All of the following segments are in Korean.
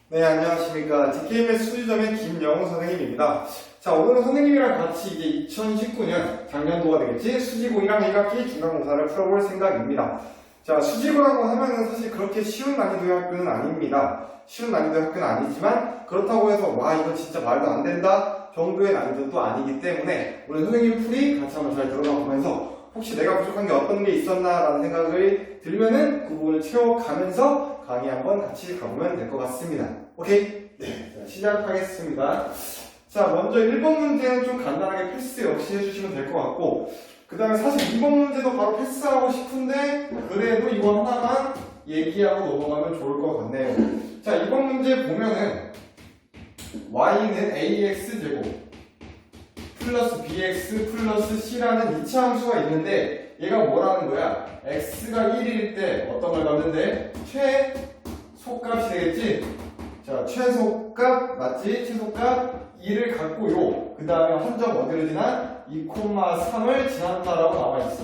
네, 안녕하십니까. DKMS 수지점의 김영우 선생님입니다. 자, 오늘은 선생님이랑 같이 이제 2019년 작년도가 되겠지? 수지고 1학년 1학기 중간고사를 풀어볼 생각입니다. 자, 수지고라고 하면은 사실 그렇게 쉬운 난이도의 학교는 아닙니다. 쉬운 난이도의 학교는 아니지만 그렇다고 해서 와, 이거 진짜 말도 안 된다 정도의 난이도도 아니기 때문에 오늘 선생님 풀이 같이 한번 잘 들어가 보면서 혹시 내가 부족한 게 어떤 게 있었나라는 생각을 들면은 그 부분을 채워가면서 강의 한번 같이 가보면 될 것 같습니다. 오케이? 네. 자, 시작하겠습니다. 자, 먼저 1번 문제는 좀 간단하게 패스 역시 해주시면 될 것 같고, 그 다음에 사실 2번 문제도 바로 패스하고 싶은데, 그래도 이거 하나만 얘기하고 넘어가면 좋을 것 같네요. 자, 2번 문제 보면은, y는 ax제곱, 플러스 bx 플러스 c라는 2차 함수가 있는데, 얘가 뭐라는 거야? x가 1일 때 어떤 걸 갖는데? 최소값이 되겠지? 자, 최소값 맞지? 최소값 2를 갖고요. 그 다음에 한 점 어디로 지나? 2,3을 지났다라고 나와있어.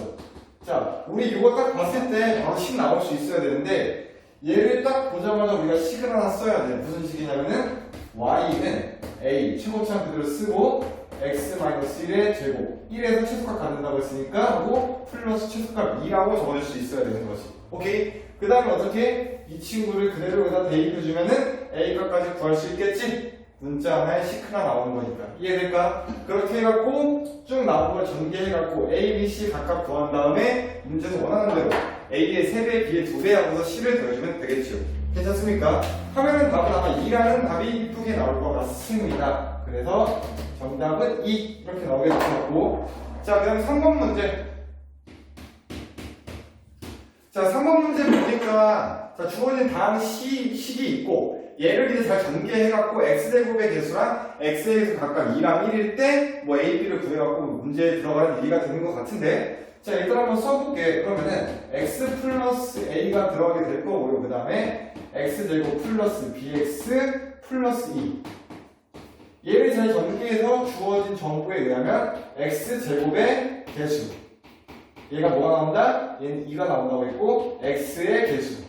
자, 우리 이거 딱 봤을 때 바로 식 나올 수 있어야 되는데 얘를 딱 보자마자 우리가 식을 하나 써야 돼. 무슨 식이냐면은 y는 a 최고차는 그대로 쓰고 x-1의 제곱 1에서 최소값 갖는다고 했으니까 하고 플러스 최소값 2라고 적어줄 수 있어야 되는 거지. 오케이? 그 다음에 어떻게? 이 친구를 그대로 여기다 대입해주면은 a값까지 구할 수 있겠지? 문자 하나에 식 하나 나오는 거니까. 이해될까? 그렇게 해갖고 쭉 나온 걸 전개해갖고 a, b, c 각각 더한 다음에 문제에서 원하는 대로 a의 3배, b의 2배 하고서 c를 더해주면 되겠죠. 괜찮습니까? 하면은 답은 아마 2라는 답이 이쁘게 나올 것 같습니다. 그래서 정답은 2 이렇게 나오게 될 것 같고, 자, 그 다음에 3번 문제. 자, 3번 문제 보니까 자, 주어진 다음 식이 있고 얘를 이제 잘 전개해갖고 x제곱의 개수랑 x의 개수 각각 2랑 1일 때 뭐 a, b를 구해갖고 문제에 들어가는 얘기가 되는 것 같은데, 자, 일단 한번 써볼게. 그러면은 x 플러스 a가 들어가게 될 거고요. 그 다음에 x제곱 플러스 bx 플러스 2. 얘를 잘 전개해서 주어진 정보에 의하면 x제곱의 개수, 얘가 뭐가 나온다? 얘는 2가 나온다고 했고 x의 개수,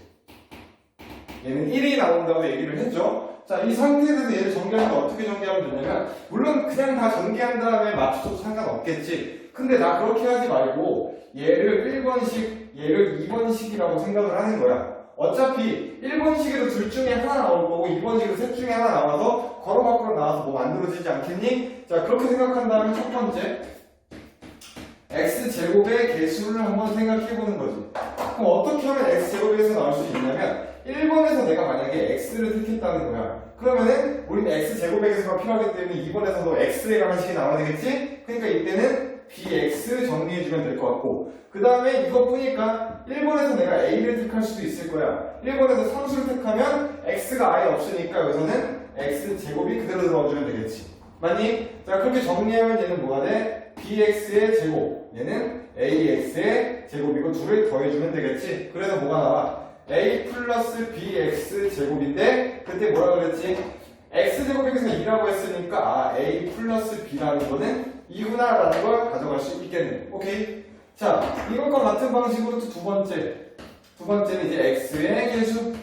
얘는 1이 나온다고 얘기를 했죠. 자, 이 상태에 대해서 얘를 정리하면 어떻게 정리하면 되냐면, 물론 그냥 다 정리한 다음에 맞춰도 상관없겠지. 근데 나 그렇게 하지 말고 얘를 1번식, 얘를 2번식이라고 생각을 하는 거야. 어차피 1번식에도 둘 중에 하나 나올 거고 2번식에도 셋 중에 하나 나와서 걸어 밖으로 나와서 뭐 만들어지지 않겠니? 자, 그렇게 생각한다면 첫 번째 x제곱의 개수를 한번 생각해보는 거지. 그럼 어떻게 하면 x제곱에서 나올 수 있냐면 1번에서 내가 만약에 x를 택했다는 거야. 그러면은 우리는 x제곱의 개수가 필요하기 때문에 2번에서도 x에 관한 식이 나와야 되겠지? 그러니까 이때는 bx 정리해주면 될 것 같고, 그 다음에 이거 보니까 1번에서 내가 a를 택할 수도 있을 거야. 1번에서 상수를 택하면 x가 아예 없으니까 여기서는 x제곱이 그대로 들어가주면 되겠지. 맞니? 자, 그렇게 정리하면 얘는 뭐가 돼? bx의 제곱, 얘는 ax의 제곱이고 둘을 더해주면 되겠지. 그래서 뭐가 나와? a 플러스 bx 제곱인데 그때 뭐라 그랬지? x제곱에 대해서 2라고 했으니까 아, a 플러스 b라는 거는 2구나 라는 걸 가져갈 수 있겠네. 오케이? 자, 이것과 같은 방식으로 또 두 번째는 이제 x의 개수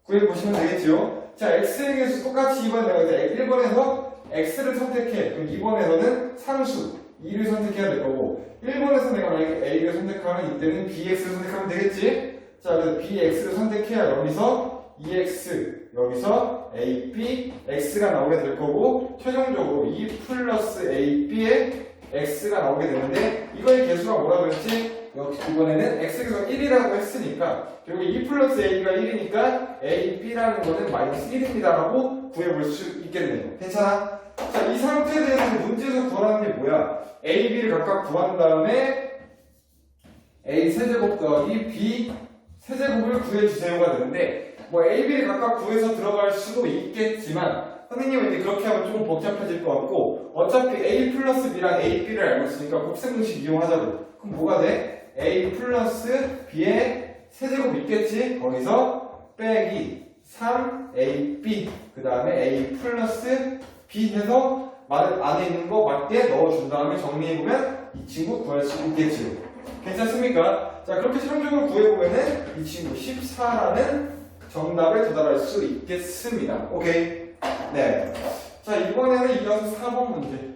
구해보시면 되겠지요. 자, x의 개수 똑같이 2번 내가 이제 1번에서 x를 선택해. 그럼 2번에서는 상수 2를 선택해야 될 거고, 1번에서 내가 만약에 a를 선택하면 이때는 bx를 선택하면 되겠지. 자, 그래서 bx를 선택해야 여기서 2x, 여기서 ab, x가 나오게 될 거고, 최종적으로 2 플러스 ab의 x가 나오게 되는데, 이거의 개수가 뭐라 그랬지? 여기 이번에는 x가 1이라고 했으니까 결국 2 플러스 a가 1이니까 ab라는 거는 마이너스 1입니다 라고 구해볼 수 있겠네요. 괜찮아? 자, 이 상태에 대해서 문제에서 구하라는 게 뭐야? a, b를 각각 구한 다음에 a 세제곱 더하기 b 세제곱을 구해주세요가 되는데, 뭐 a, b를 각각 구해서 들어갈 수도 있겠지만 선생님은 이제 그렇게 하면 조금 복잡해질 것 같고, 어차피 a 플러스 b랑 a, b를 알고 있으니까 곱셈공식 이용하자고. 그럼 뭐가 돼? a 플러스 b의 세제곱 있겠지? 거기서 빼기 3ab, 그 다음에 a 플러스 b 해서 안에 있는 거 맞게 넣어준 다음에 정리해보면 이 친구 구할 수 있겠지요. 괜찮습니까? 자, 그렇게 최종적으로 구해보면은 이 친구 14라는 정답에 도달할 수 있겠습니다. 오케이? 네. 자, 이번에는 이어서 4번 문제.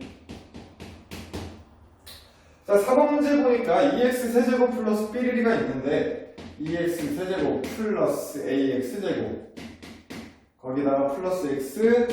자, 4번 문제 보니까 2x 세제곱 플러스 삐리리가 있는데 2x 세제곱 플러스 ax 제곱 거기다가 플러스 x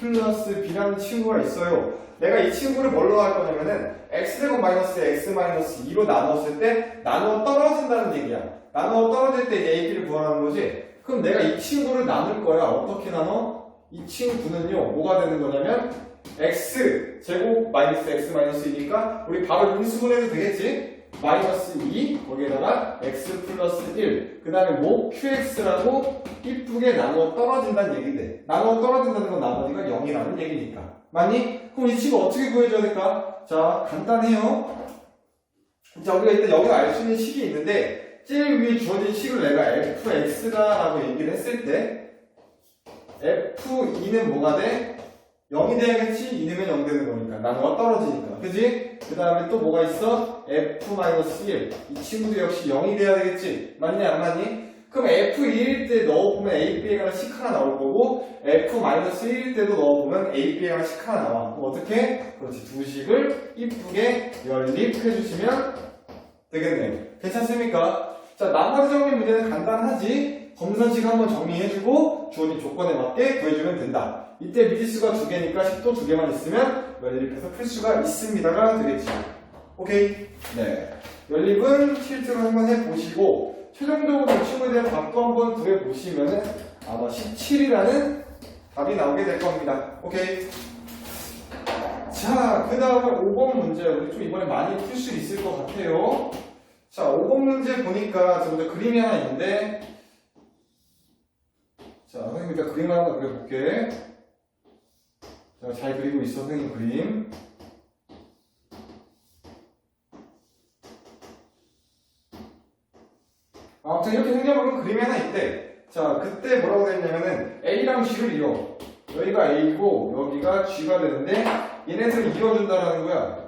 플러스 b라는 친구가 있어요. 내가 이 친구를 뭘로 할 거냐면은 x제곱 마이너스 x 마이너스 2로 나눴을 때 나누어 떨어진다는 얘기야. 나누어 떨어질 때 a, b를 구하는 거지. 그럼 내가 이 친구를 나눌 거야. 어떻게 나눠? 이 친구는요 뭐가 되는 거냐면 x 제곱 마이너스 x 마이너스 2니까 우리 바로 인수분해도 되겠지? 마이너스 2 거기에다가 x 플러스 1 그 다음에 뭐 qx라고 이쁘게 나누어 떨어진다는 얘기인데 나누어 떨어진다는 건 나머지가 0이라는 얘기니까 맞니? 그럼 이 친구 어떻게 구해줘야 될까? 자 간단해요. 자 우리가 일단 여기서 알 수 있는 식이 있는데 제일 위에 주어진 식을 내가 fx다라고 얘기를 했을 때 f2는 뭐가 돼? 0이 돼야겠지? 2는 0 되는 거니까 나누어 떨어지니까 그지? 그 다음에 또 뭐가 있어? f-1 이 친구도 역시 0이 돼야 되겠지? 맞니 안 맞니? 그럼 f2일 때 넣어보면 a, b에 관한 식 하나 나올 거고 f-1일 때도 넣어보면 a, b에 관한 식 하나 나와. 그럼 어떻게? 그렇지 두 식을 이쁘게 연립해 주시면 되겠네요. 괜찮습니까? 자 나머지 정리 문제는 간단하지? 검산식 한번 정리해주고 주어진 조건에 맞게 구해주면 된다. 이때 미지수가 2개니까 식도 2개만 있으면 연립해서 풀 수가 있습니다가 되겠지. 오케이? 네. 연립은 실제로 한번 해보시고 최종적으로 이 친구에 대한 답도 한번 구해보시면은 아마 17이라는 답이 나오게 될 겁니다. 오케이? 자, 그 다음에 5번 문제. 우리 좀 이번에 많이 풀 수 있을 것 같아요. 자, 5번 문제 보니까 저 먼저 그림이 하나 있는데 자, 선생님 일단 그림 하나 그려볼게. 자, 잘 그리고 있어, 선생님 그림. 아무튼 이렇게 생겨보면 그림이 하나 있대. 자, 그때 뭐라고 되냐면은 A랑 G를 이어. 여기가 A고 여기가 G가 되는데 얘네들을 이어준다라는 거야.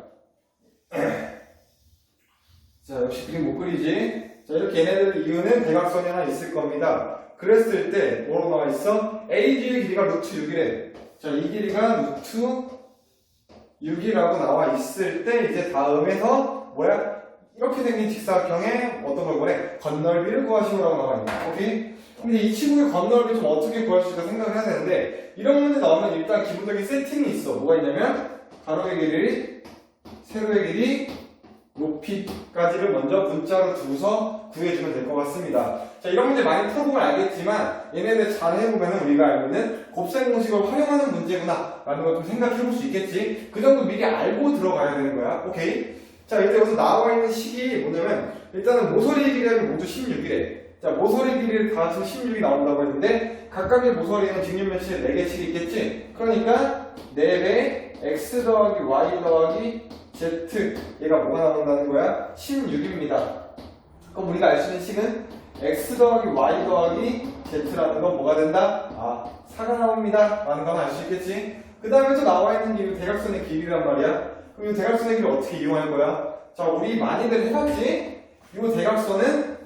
자, 역시 그림 못 그리지? 자, 이렇게 얘네들을 이으는 대각선이 하나 있을 겁니다. 그랬을 때 뭐로 나와 있어? AG의 길이가 루트 6이래. 자, 이 길이가 루트 6이라고 나와 있을 때 이제 다음에서 뭐야? 이렇게 생긴 직사각형의 어떤 걸 보래? 건널비를 구하시오라고 나와 있네. 오케이? 근데 이 친구의 건널비 좀 어떻게 구할 수 있을까 생각을 해야 되는데 이런 문제 나오면 일단 기본적인 세팅이 있어. 뭐가 있냐면 가로의 길이, 세로의 길이, 높이까지를 먼저 문자로 두서 구해주면 될 것 같습니다. 자, 이런 문제 많이 풀어보면 알겠지만 얘네들 잘 해보면 우리가 알고 있는 곱셈 공식을 활용하는 문제구나 라는 걸 좀 생각해볼 수 있겠지. 그 정도 미리 알고 들어가야 되는 거야. 오케이? 자, 일단 여기서 나와 있는 식이 뭐냐면 일단은 모서리 길이가 모두 16이래. 자, 모서리 길이를 다 합쳐 16이 나온다고 했는데 각각의 모서리는 직립면체 4개씩 있겠지. 그러니까 4배 x 더하기 y 더하기 z 얘가 뭐가 나온다는 거야? 16입니다. 그럼 우리가 알 수 있는 식은 x 더하기 y 더하기 z라는 건 뭐가 된다? 아, 4가 나옵니다 라는 건 알 수 있겠지. 그 다음에 또 나와 있는 게 대각선의 길이란 말이야. 그럼 이 대각선의 길이를 어떻게 이용할 거야? 자, 우리 많이들 해봤지? 이 대각선은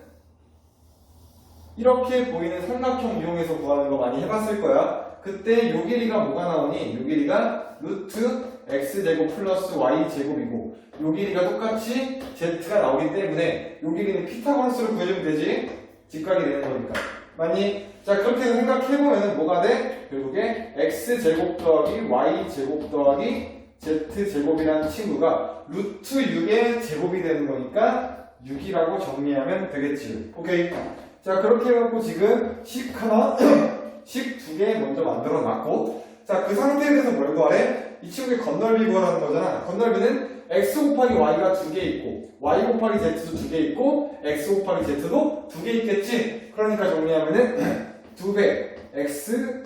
이렇게 보이는 삼각형 이용해서 구하는 거 많이 해봤을 거야. 그때 요 길이가 뭐가 나오니? 요 길이가 루트 x제곱 플러스 y제곱이고 요 길이가 똑같이 z가 나오기 때문에 요 길이는 피타고라스로 구해주면 되지. 직각이 되는 거니까. 맞니? 자, 그렇게 해서 생각해보면 뭐가 돼? 결국에 x제곱 더하기 y제곱 더하기 z제곱이라는 친구가 루트 6의 제곱이 되는 거니까 6이라고 정리하면 되겠지. 오케이? 자, 그렇게 해갖고 지금 식 하나, 식 2개 먼저 만들어 놨고 자, 그 상태에 대해서 뭘 구하래? 이 친구의 건널비 구하라는 거잖아. 건널비는 x 곱하기 y가 2개 있고 y 곱하기 z도 2개 있고 x 곱하기 z도 2개 있겠지. 그러니까 정리하면은 2배 x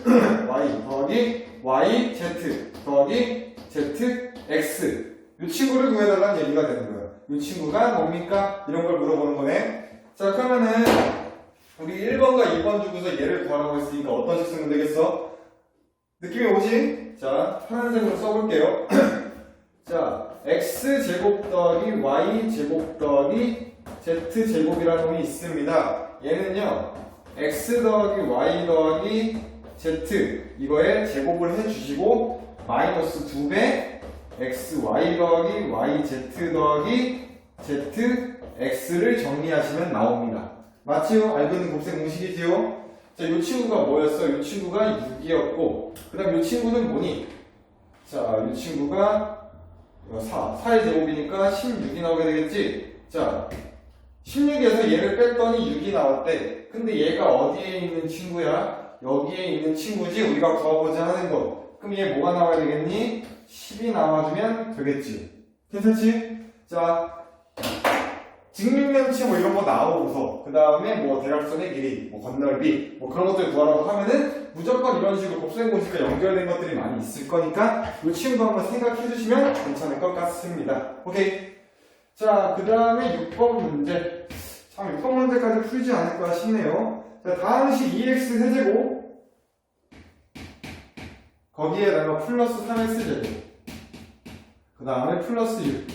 y 더하기 y z 더하기 z x 이 친구를 구해달라는 얘기가 되는 거야. 이 친구가 뭡니까? 이런 걸 물어보는 거네. 자, 그러면은 우리 1번과 2번 주고서 얘를 구하라고 했으니까 어떤 식 쓰면 되겠어? 느낌이 오지? 자, 파란색으로 써볼게요. 자, x제곱 더하기 y제곱 더하기 z제곱이라는 놈이 있습니다. 얘는요, x 더하기 y 더하기 z 이거에 제곱을 해주시고 마이너스 2배 x y 더하기 y z 더하기 z x를 정리하시면 나옵니다. 맞지요? 알고 있는 곱셈 공식이지요? 자, 요 친구가 뭐였어? 요 친구가 6이었고 그 다음 요 친구는 뭐니? 자, 요 친구가 4의 제곱이니까 16이 나오게 되겠지? 자, 16에서 얘를 뺐더니 6이 나왔대. 근데 얘가 어디에 있는 친구야? 여기에 있는 친구지? 우리가 구하고자 하는 거. 그럼 얘 뭐가 나와야 되겠니? 10이 나와주면 되겠지. 괜찮지? 자, 직육면체 뭐 이런 거 나오고서 그 다음에 뭐 대각선의 길이, 뭐 건널비, 뭐 그런 것들 구하라고 하면은 무조건 이런 식으로 곱셈 공식과 연결된 것들이 많이 있을 거니까 이 친구 한번 생각해 주시면 괜찮을 것 같습니다. 오케이. 자, 그 다음에 6번 문제. 참 6번 문제까지 풀지 않을까 싶네요. 자, 다항식 2x 세제곱 거기에다가 플러스 3x 제곱 그 다음에 플러스 6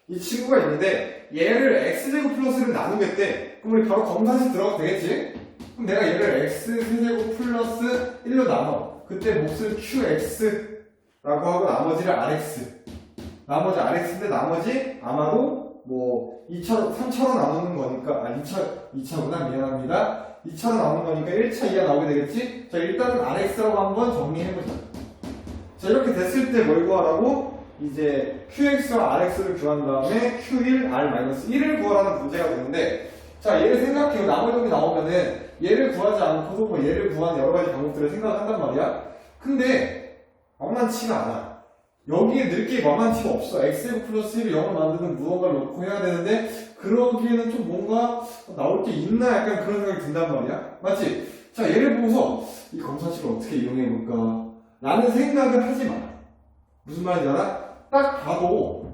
이 친구가 있는데 얘를 x제곱 플러스를 나누겠대. 그럼 우리 바로 검사식 들어가도 되겠지? 그럼 내가 얘를 x 세제곱 플러스 1로 나눠. 그때 몫을 qx라고 하고 나머지를 rx. 나머지 rx인데 나머지 아마도 뭐 3차로 나누는 거니까 2차구나 미안합니다. 2차로 나누는 거니까 1차 2가 나오게 되겠지? 자, 일단은 rx라고 한번 정리해보자. 자, 이렇게 됐을 때 뭘 구하라고? 이제 qx와 rx를 구한 다음에 q1, r-1을 구하라는 문제가 되는데 자, 얘를 생각해요. 나머지 놈이 나오면은 얘를 구하지 않고도 뭐 얘를 구하는 여러 가지 방법들을 생각한단 말이야. 근데 만만치가 않아. 여기에 넣을 게 만만치가 없어. x제곱 플러스 1을 0을 만드는 무언가를 넣고 해야 되는데 그러기에는 좀 뭔가 나올 게 있나 약간 그런 생각이 든단 말이야. 맞지? 자, 얘를 보고서 이 검사식을 어떻게 이용해볼까 라는 생각을 하지 마. 무슨 말인지 알아? 딱 봐도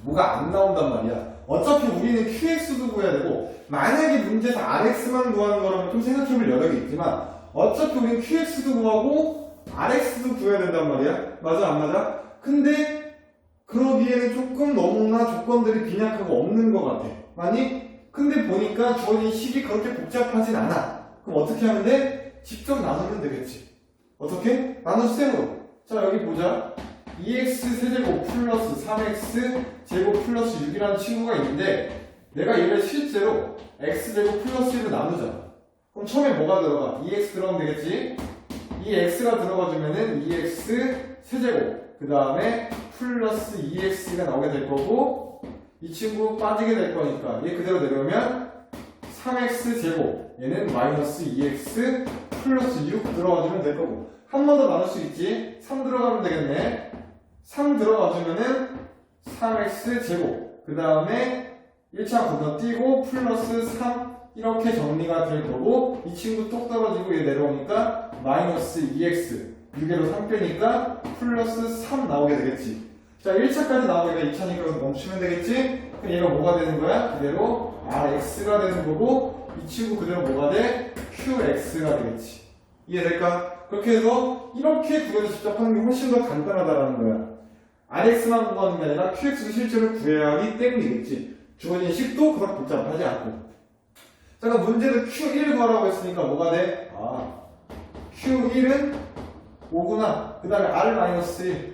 뭐가 안 나온단 말이야. 어차피 우리는 qx도 구해야 되고 만약에 문제에서 rx만 구하는 거라면 좀 생각해볼 여력이 있지만 어차피 우리는 qx도 구하고 rx도 구해야 된단 말이야. 맞아 안 맞아? 근데 그러기에는 조금 너무나 조건들이 빈약하고 없는 것 같아. 아니? 근데 보니까 주어진 식이 그렇게 복잡하진 않아. 그럼 어떻게 하면 돼? 직접 나누면 되겠지. 어떻게? 나눗셈으로. 자, 여기 보자. 2x 세제곱 플러스 3x 제곱 플러스 6이라는 친구가 있는데 내가 얘를 실제로 x제곱 플러스 1로 나누자. 그럼 처음에 뭐가 들어가? 2x 들어가면 되겠지? 이 x가 들어가주면은 2x 세제곱 그 다음에 플러스 2x가 나오게 될 거고 이 친구 빠지게 될 거니까 얘 그대로 내려오면 3x 제곱 얘는 마이너스 2x 플러스 6 들어가주면 될 거고 한 번 더 나눌 수 있지? 3 들어가면 되겠네. 3 들어가주면은 3x 제곱 그 다음에 1차 건너뛰고 플러스 3 이렇게 정리가 될 거고 이 친구 똑 떨어지고 얘 내려오니까 마이너스 2x 6에로 3 빼니까 플러스 3 나오게 되겠지. 자, 1차까지 나오니까 2차니까 멈추면 되겠지? 그럼 얘가 뭐가 되는 거야? 그대로 rx가 되는 거고 이 친구 그대로 뭐가 돼? qx가 되겠지. 이해될까? 그렇게 해서 이렇게 구해서 직접 하는 게 훨씬 더 간단하다라는 거야. rx만 구하는 게 아니라 qx도 실제로 구해야 하기 때문이겠지. 주어진 식도 그렇게 복잡하지 않고. 자, 그럼 문제는 q1 구하라고 했으니까 뭐가 돼? q1은 5구나. 그 다음에 r-1.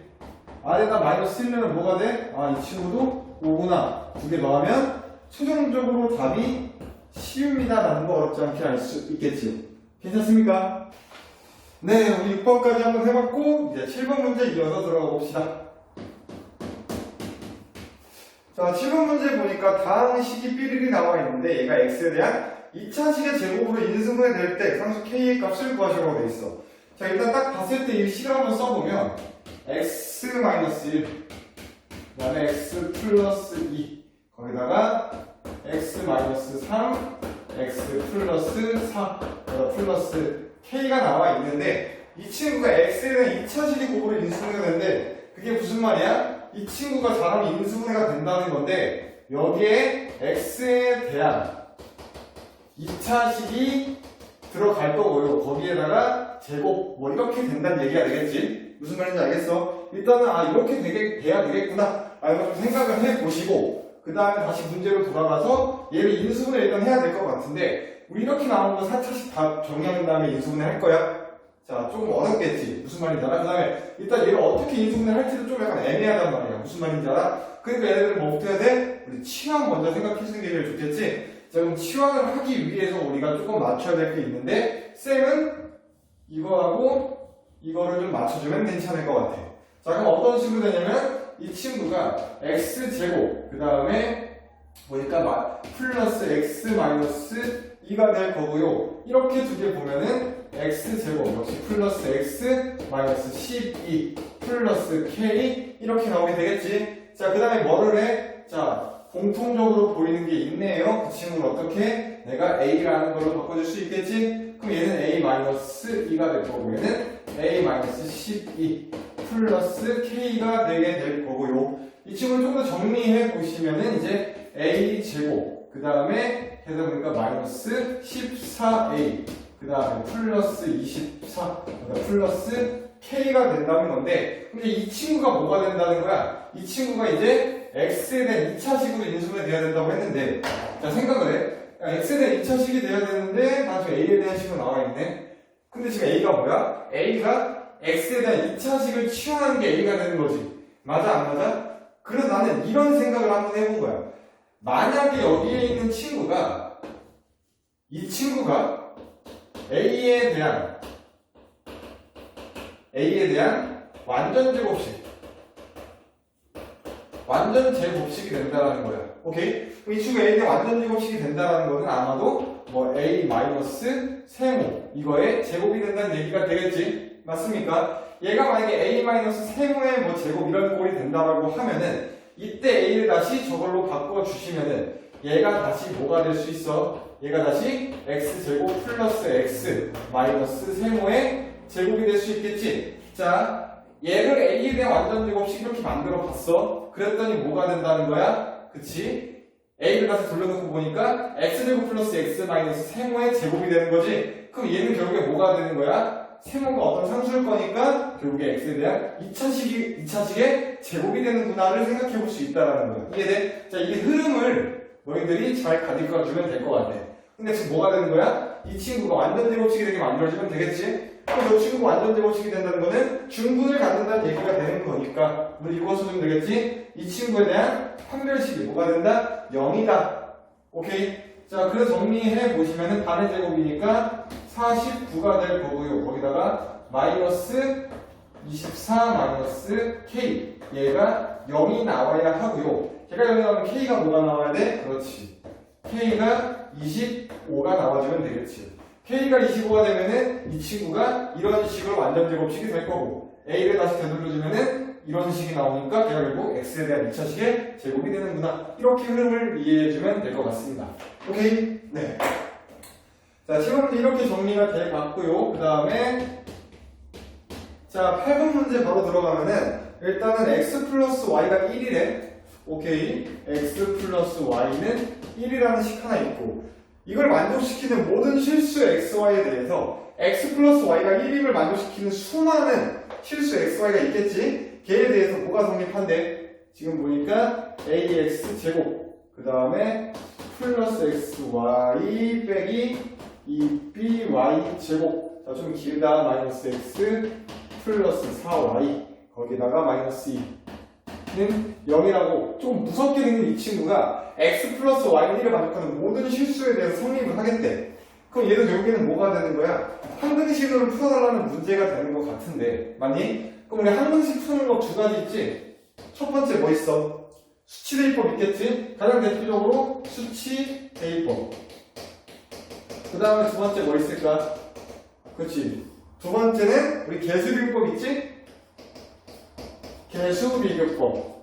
r에다 마이너스 1 넣으면 뭐가 돼? 이 친구도 5구나. 두 개 더하면 최종적으로 답이 10입니다. 라는 거 어렵지 않게 알 수 있겠지요. 괜찮습니까? 네, 우리 6번까지 한번 해봤고 이제 7번 문제 이어서 들어가 봅시다. 자, 7번 문제 보니까 다항식이 삐리리 나와 있는데 얘가 x에 대한 2차식의 제곱으로 인수분해 될 때 상수 k의 값을 구하시라고 돼 있어. 자, 일단 딱 봤을 때 이 식을 한번 써보면 x-1 그 다음에 x 플러스 2 거기다가 x-3 x 플러스 4 플러스 k가 나와 있는데 이 친구가 x에 대한 2차식의 곱으로 인수분해가 되는데 그게 무슨 말이야? 이 친구가 잘하면 인수분해가 된다는 건데 여기에 x에 대한 2차식이 들어갈 거고요. 거기에다가 제곱 뭐 이렇게 된다는 얘기가 되겠지. 무슨 말인지 알겠어? 일단은 이렇게 돼야 되겠구나 라는 걸 좀 생각을 해보시고 그 다음에 다시 문제로 돌아가서 얘를 인수분해 일단 해야 될 것 같은데 우리 이렇게 나온 거 4차씩 다 정리한 다음에 인수분해 할 거야. 자, 조금 어렵겠지. 무슨 말인지 알아? 그 다음에 일단 얘를 어떻게 인수분해 할지도 좀 약간 애매하단 말이야. 무슨 말인지 알아? 그러니까 얘네들은 뭐부터 해야 돼? 우리 치환 먼저 생각해주는 게 제일 좋겠지? 자, 그럼 치환을 하기 위해서 우리가 조금 맞춰야 될 게 있는데 쌤은 이거하고 이거를 좀 맞춰주면 괜찮을 것 같아. 자, 그럼 어떤 식으로 되냐면 이 친구가 x제곱 그 다음에 보니까 플러스 x 마이너스 2가 될 거고요. 이렇게 두 개 보면은 x제곱 역시 플러스 x 마이너스 12 플러스 k 이렇게 나오게 되겠지. 자, 그 다음에 뭐를 해? 자, 공통적으로 보이는 게 있네요. 그 친구는 어떻게? 내가 a라는 걸로 바꿔줄 수 있겠지? 그럼 얘는 a 마이너스 2가 될 거고 얘는 a 마이너스 12 플러스 k가 되게 될 거고요. 이 친구를 좀 더 정리해 보시면은 이제 a 제곱 그 다음에 해서 보니까 마이너스 14a 그 다음에 플러스 24 플러스 k가 된다는 건데 근데 이 친구가 뭐가 된다는 거야? 이 친구가 이제 x에 대한 2차식으로 인수분해 돼야 된다고 했는데 자 생각을 해 x에 대한 2차식이 돼야 되는데 나중에 a에 대한 식으로 나와 있네. 근데 지금 a가 뭐야? a가 x에 대한 2차식을 치환한 게 a가 되는 거지. 맞아 안 맞아? 그래서 나는 이런 생각을 한번 해본 거야. 만약에 여기에 있는 친구가 이 친구가 a에 대한 완전 제곱식이 된다라는 거야. 오케이? 그럼 이 친구가 a에 대한 완전 제곱식이 된다라는 거는 아마도 뭐 a 마이너스 세모 이거의 제곱이 된다는 얘기가 되겠지. 맞습니까? 얘가 만약에 a 마이너스 세모의 뭐 제곱 이런 꼴이 된다라고 하면은 이때 a를 다시 저걸로 바꿔주시면은 얘가 다시 뭐가 될 수 있어? 얘가 다시 x제곱 플러스 x 마이너스 세모의 제곱이 될 수 있겠지? 자, 얘를 a에 대한 완전 제곱식 이렇게 만들어 봤어. 그랬더니 뭐가 된다는 거야? 그치? a를 다시 돌려놓고 보니까 x제곱 플러스 x 마이너스 세모의 제곱이 되는 거지? 그럼 얘는 결국에 뭐가 되는 거야? 세모가 어떤 상수일 거니까 결국에 x에 대한 2차식의 제곱이 되는구나를 생각해 볼 수 있다는 거야. 이해돼? 자, 이게 흐름을 너희들이 잘 가져가주면 될 것 같아. 근데 지금 뭐가 되는 거야? 이 친구가 완전 제곱식이 되게 만들어지면 되겠지? 그럼 이 친구가 완전 제곱식이 된다는 거는 중분을 갖는다는 얘기가 되는 거니까 우리 이거 써주면 되겠지? 이 친구에 대한 판별식이 뭐가 된다? 0이다. 오케이? 자, 그래서 정리해 보시면은 반의 제곱이니까 49가 될 거고요. 거기다가 마이너스 24 마이너스 k 얘가 0이 나와야 하고요. 걔가 0이 나오면 k가 뭐가 나와야 돼? 그렇지. k가 25가 나와주면 되겠지. k가 25가 되면은 이 친구가 이런 식으로 완전 제곱식이 될 거고 a를 다시 되돌려주면은 이런 식이 나오니까 걔가 결국 x에 대한 2차식의 제곱이 되는구나. 이렇게 흐름을 이해해주면 될 것 같습니다. 오케이? 네. 자, 7번 문제 이렇게 정리가 돼 갔고요. 그 다음에 자, 8번 문제 바로 들어가면은 일단은 x 플러스 y가 1이래. 오케이. x 플러스 y는 1이라는 식 하나 있고 이걸 만족시키는 모든 실수 xy에 대해서 x 플러스 y가 1임을 만족시키는 수많은 실수 xy가 있겠지? 걔에 대해서 뭐가 성립한대? 지금 보니까 ax 제곱 그 다음에 플러스 xy 빼기 2by 제곱 자, 좀 길다. 마이너스 x 플러스 4y 거기다가 마이너스 2는 0이라고 좀 무섭게 생긴 이 친구가 x 플러스 y는 1을 만족하는 모든 실수에 대해서 성립을 하겠대. 그럼 얘도 결국에는 뭐가 되는 거야? 항등식으로 풀어달라는 문제가 되는 것 같은데 맞니? 그럼 우리 항등식 푸는 거 두 가지 있지? 첫 번째 뭐 있어? 수치 대입법 있겠지? 가장 대표적으로 수치 대입법 그 다음에 두 번째 뭐 있을까? 그렇지. 두 번째는 우리 개수비교법 있지? 개수비교법.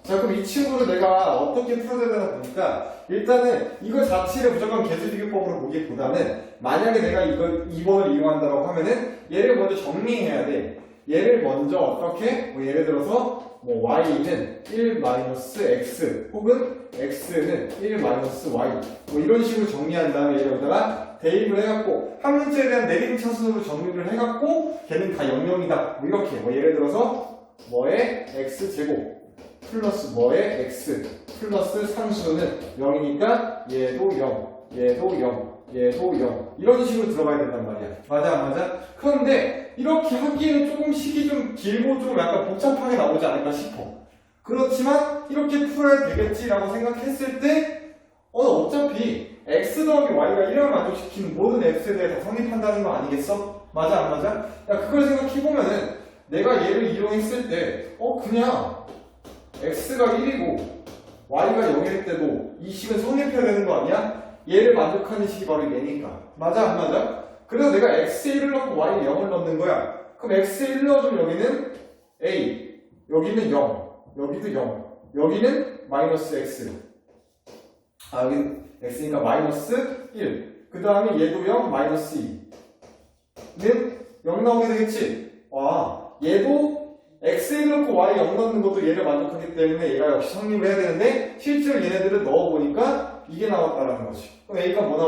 자, 그럼 이 친구를 내가 어떻게 풀어야 되나 보니까 일단은 이거 자체를 무조건 개수비교법으로 보기보다는 만약에 내가 이걸 2번을 이용한다고 하면은 얘를 먼저 정리해야 돼. 얘를 먼저 어떻게? 뭐 예를 들어서 뭐 y는 1-x 혹은 x는 1-y 뭐 이런 식으로 정리한 다음에 여기다가 대입을 해갖고 한 문제에 대한 내림 차순으로 정리를 해갖고 걔는 다 0,0이다. 뭐 이렇게 뭐 예를 들어서 뭐의 x제곱 플러스 뭐의 x 플러스 상수는 0이니까 얘도 0, 얘도 0, 얘도 0 이런 식으로 들어가야 된단 말이야. 맞아 안 맞아? 그런데 이렇게 하기에는 조금 식이 좀 길고 좀 약간 복잡하게 나오지 않을까 싶어. 그렇지만 이렇게 풀어야 되겠지라고 생각했을 때 어차피 x 더하기 y가 1을 만족시키는 모든 x에 대해 다 성립한다는 거 아니겠어? 맞아 안 맞아? 야 그걸 생각해보면은 내가 얘를 이용했을 때 그냥 x가 1이고 y가 0일 때도 이 식은 성립해야 되는 거 아니야? 얘를 만족하는 식이 바로 얘니까. 맞아 안 맞아? 그래서 내가 x에 1을 넣고 y에 0을 넣는 거야. 그럼 x에 1 넣어주면 여기는 a, 여기는 0, 여기도 0, 여기는 마이너스 x. 여기는 x니까 마이너스 1. 그 다음에 얘도 0, 마이너스 2는 0 나오게 되겠지? 얘도 x에 1 넣고 y에 0 넣는 것도 얘를 만족하기 때문에 얘가 역시 성립을 해야 되는데 실제로 얘네들을 넣어보니까 이게 나왔다라는 거지. 그럼 A값 뭐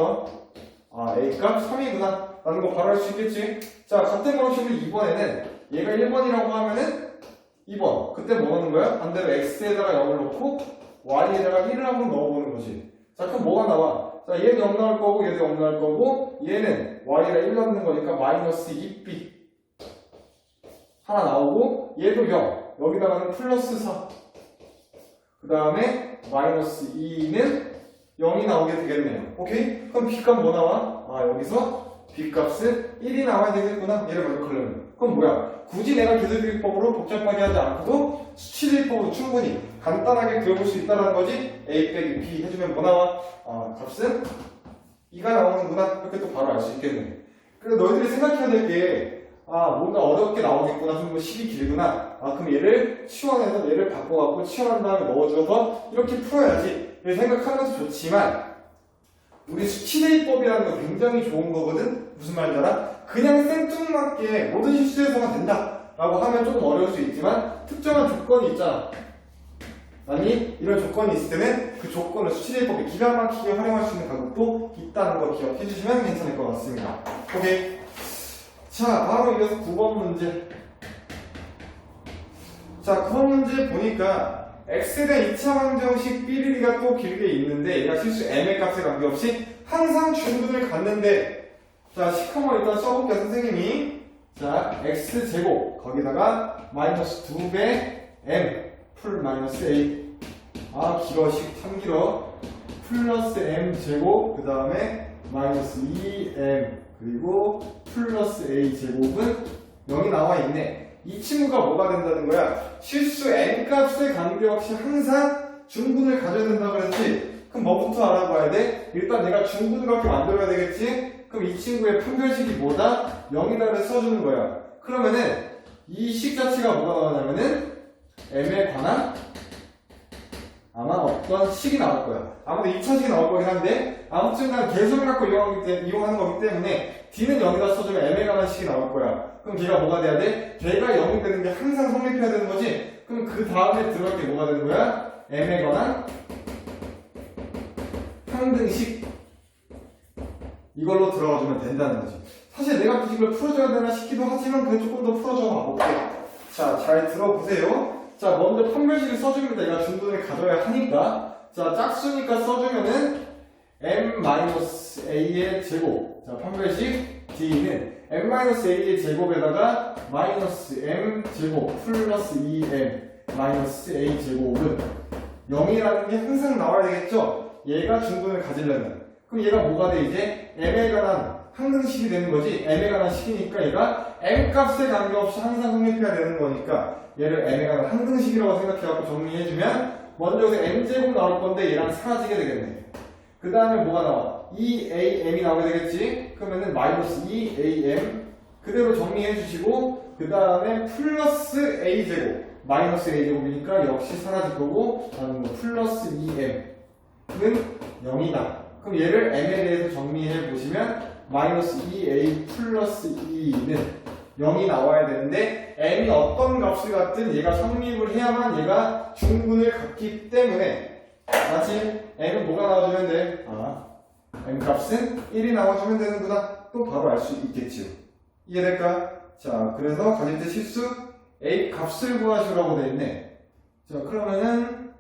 나와? A값 3이구나 라는 거 바로 할 수 있겠지. 자 같은 방식으로 이번에는 얘가 1번이라고 하면은 2번 그때 뭐 넣는 거야? 반대로 x에다가 0을 넣고 y에다가 1을 한번 넣어보는 거지. 자 그럼 뭐가 나와? 자 얘는 0 나올 거고 얘도 0 나올 거고 얘는 y에다 1 넣는 거니까 마이너스 2b 하나 나오고 얘도 0 여기다가는 플러스 4 그 다음에 마이너스 2는 0이 나오게 되겠네요. 오케이? 그럼 b값 뭐 나와? 여기서 b값은 1이 나와야 되겠구나. 얘를 만족하려면. 그럼 뭐야? 굳이 내가 계수대입법으로 복잡하게 하지 않고도 수치대입법으로 충분히 간단하게 그려볼 수 있다는 거지. a 빼기 b 해주면 뭐 나와? 값은 2가 나오는구나. 이렇게 또 바로 알 수 있겠네. 그래서 너희들이 생각해야 될 게 뭔가 어렵게 나오겠구나. 좀 식이 길구나. 그럼 얘를 치환해서 얘를 바꿔갖고 치환한 다음에 넣어줘서 이렇게 풀어야지. 생각하는 것도 좋지만 우리 수치대입법이라는 거 굉장히 좋은 거거든. 무슨 말인지 알아? 그냥 생뚱맞게 모든 실수에서만 된다 라고 하면 조금 어려울 수 있지만 특정한 조건이 있잖아. 아니 이런 조건이 있을 때는 그 조건을 수치대입법에 기가 막히게 활용할 수 있는 방법도 있다는 거 기억해 주시면 괜찮을 것 같습니다. 오케이. 자 바로 이어서 9번 문제. 자 9번 문제 보니까 x에 대한 2차 방정식 삐리리가 또 길게 있는데 얘가 실수 m의 값에 관계없이 항상 중근을 갖는데 자 시커먼 일단 써볼게요 선생님이. 자 x제곱 거기다가 마이너스 2배 m 풀 마이너스 a 길어 식 참 길어 플러스 m제곱 그 다음에 마이너스 2m 그리고 플러스 a제곱은 0이 나와 있네. 이 친구가 뭐가 된다는 거야? 실수 n값에 관계없이 항상 중근을 가져야 된다고 그랬지? 그럼 뭐부터 알아봐야 돼? 일단 내가 중근을 그렇게 만들어야 되겠지? 그럼 이 친구의 판별식이 뭐다? 0이다를 써주는 거야. 그러면은 이 식 자체가 뭐가 나오냐면은 m에 관한 아마 어떤 식이 나올 거야. 아무도 2차식이 나올 거긴 한데 아무튼 난 계속을 갖고 이용하는 거기 때문에 D는 0이다 써주면 M에 관한 식이 나올 거야. 그럼 걔가 뭐가 돼야 돼? 걔가 0이 되는 게 항상 성립해야 되는 거지? 그럼 그 다음에 들어갈 게 뭐가 되는 거야? M에 관한 항등식 이걸로 들어가주면 된다는 거지. 사실 내가 이걸 풀어줘야 되나 싶기도 하지만 그래 조금 더 풀어줘 봐볼게. 자, 잘 들어보세요. 자, 먼저 판별식을 써주면 내가 중근을 가져야 하니까 자, 짝수니까 써주면은 m-a의 제곱. 자, 판별식 D는 m-a의 제곱에다가 마이너스 m 제곱 플러스 2m 마이너스 a 제곱은 0이라는 게 항상 나와야 되겠죠? 얘가 중근을 가지려면. 그럼 얘가 뭐가 돼 이제? m에 관한 항등식이 되는 거지. m에 관한 식이니까 얘가 m 값에 관계없이 항상 성립해야 되는 거니까 얘를 m에 관한 항등식이라고 생각해갖고 정리해주면 먼저 여기서 m제곱 나올 건데 얘랑 사라지게 되겠네. 그 다음에 뭐가 나와? 2am이 나오게 되겠지? 그러면은 마이너스 2am 그대로 정리해주시고 그 다음에 플러스 a제곱 마이너스 a제곱이니까 역시 사라질 거고 다음은 플러스 2m은 0이다. 그럼 얘를 m에 대해서 정리해 보시면 마이너스 2a 플러스 2는 0이 나와야 되는데 m이 어떤 값을 갖든 얘가 성립을 해야만 얘가 중근을 갖기 때문에 마치 m은 뭐가 나와주면 돼? m 값은 1이 나와주면 되는구나. 또 바로 알 수 있겠지요. 이해될까? 자, 그래서 가진대 실수 a 값을 구하시라고 돼 있네. 자, 그러면은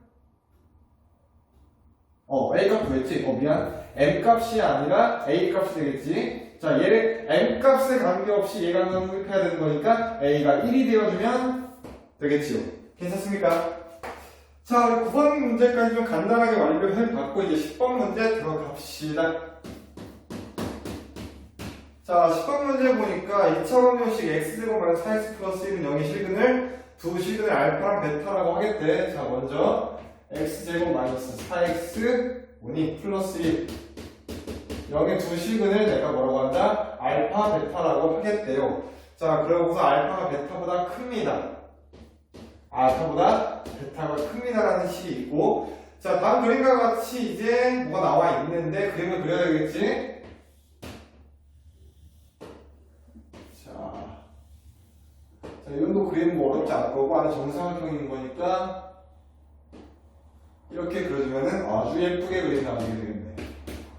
a 값 구했지? 미안. m 값이 아니라 a 값이 되겠지? 자, 얘를 m 값에 관계없이 얘가 흡입해야 되는 거니까 a가 1이 되어주면 되겠지요. 괜찮습니까? 자, 9번 문제까지 좀 간단하게 완료해 봤고 이제 10번 문제 들어갑시다. 자, 10번 문제 보니까 2차 방정식 x제곱 마이너스 4x 플러스 1은 0의 실근을 두 실근을 알파랑 베타라고 하겠대. 자, 먼저 x제곱 마이너스 4x 오니 플러스 1 0의 두 실근을 내가 뭐라고 한다? 알파 베타라고 하겠대요. 자, 그러고서 알파가 베타보다 큽니다. 알파보다 베타가 큽니다라는 식이 있고, 자, 다음 그림과 같이 이제 뭐가 나와 있는데 그림을 그려야 되겠지? 자, 이런도 그리는 거 어렵지 않을 거고 안에 정사각형인 거니까 이렇게 그려주면은 아주 예쁘게 그림 나오게 되겠네.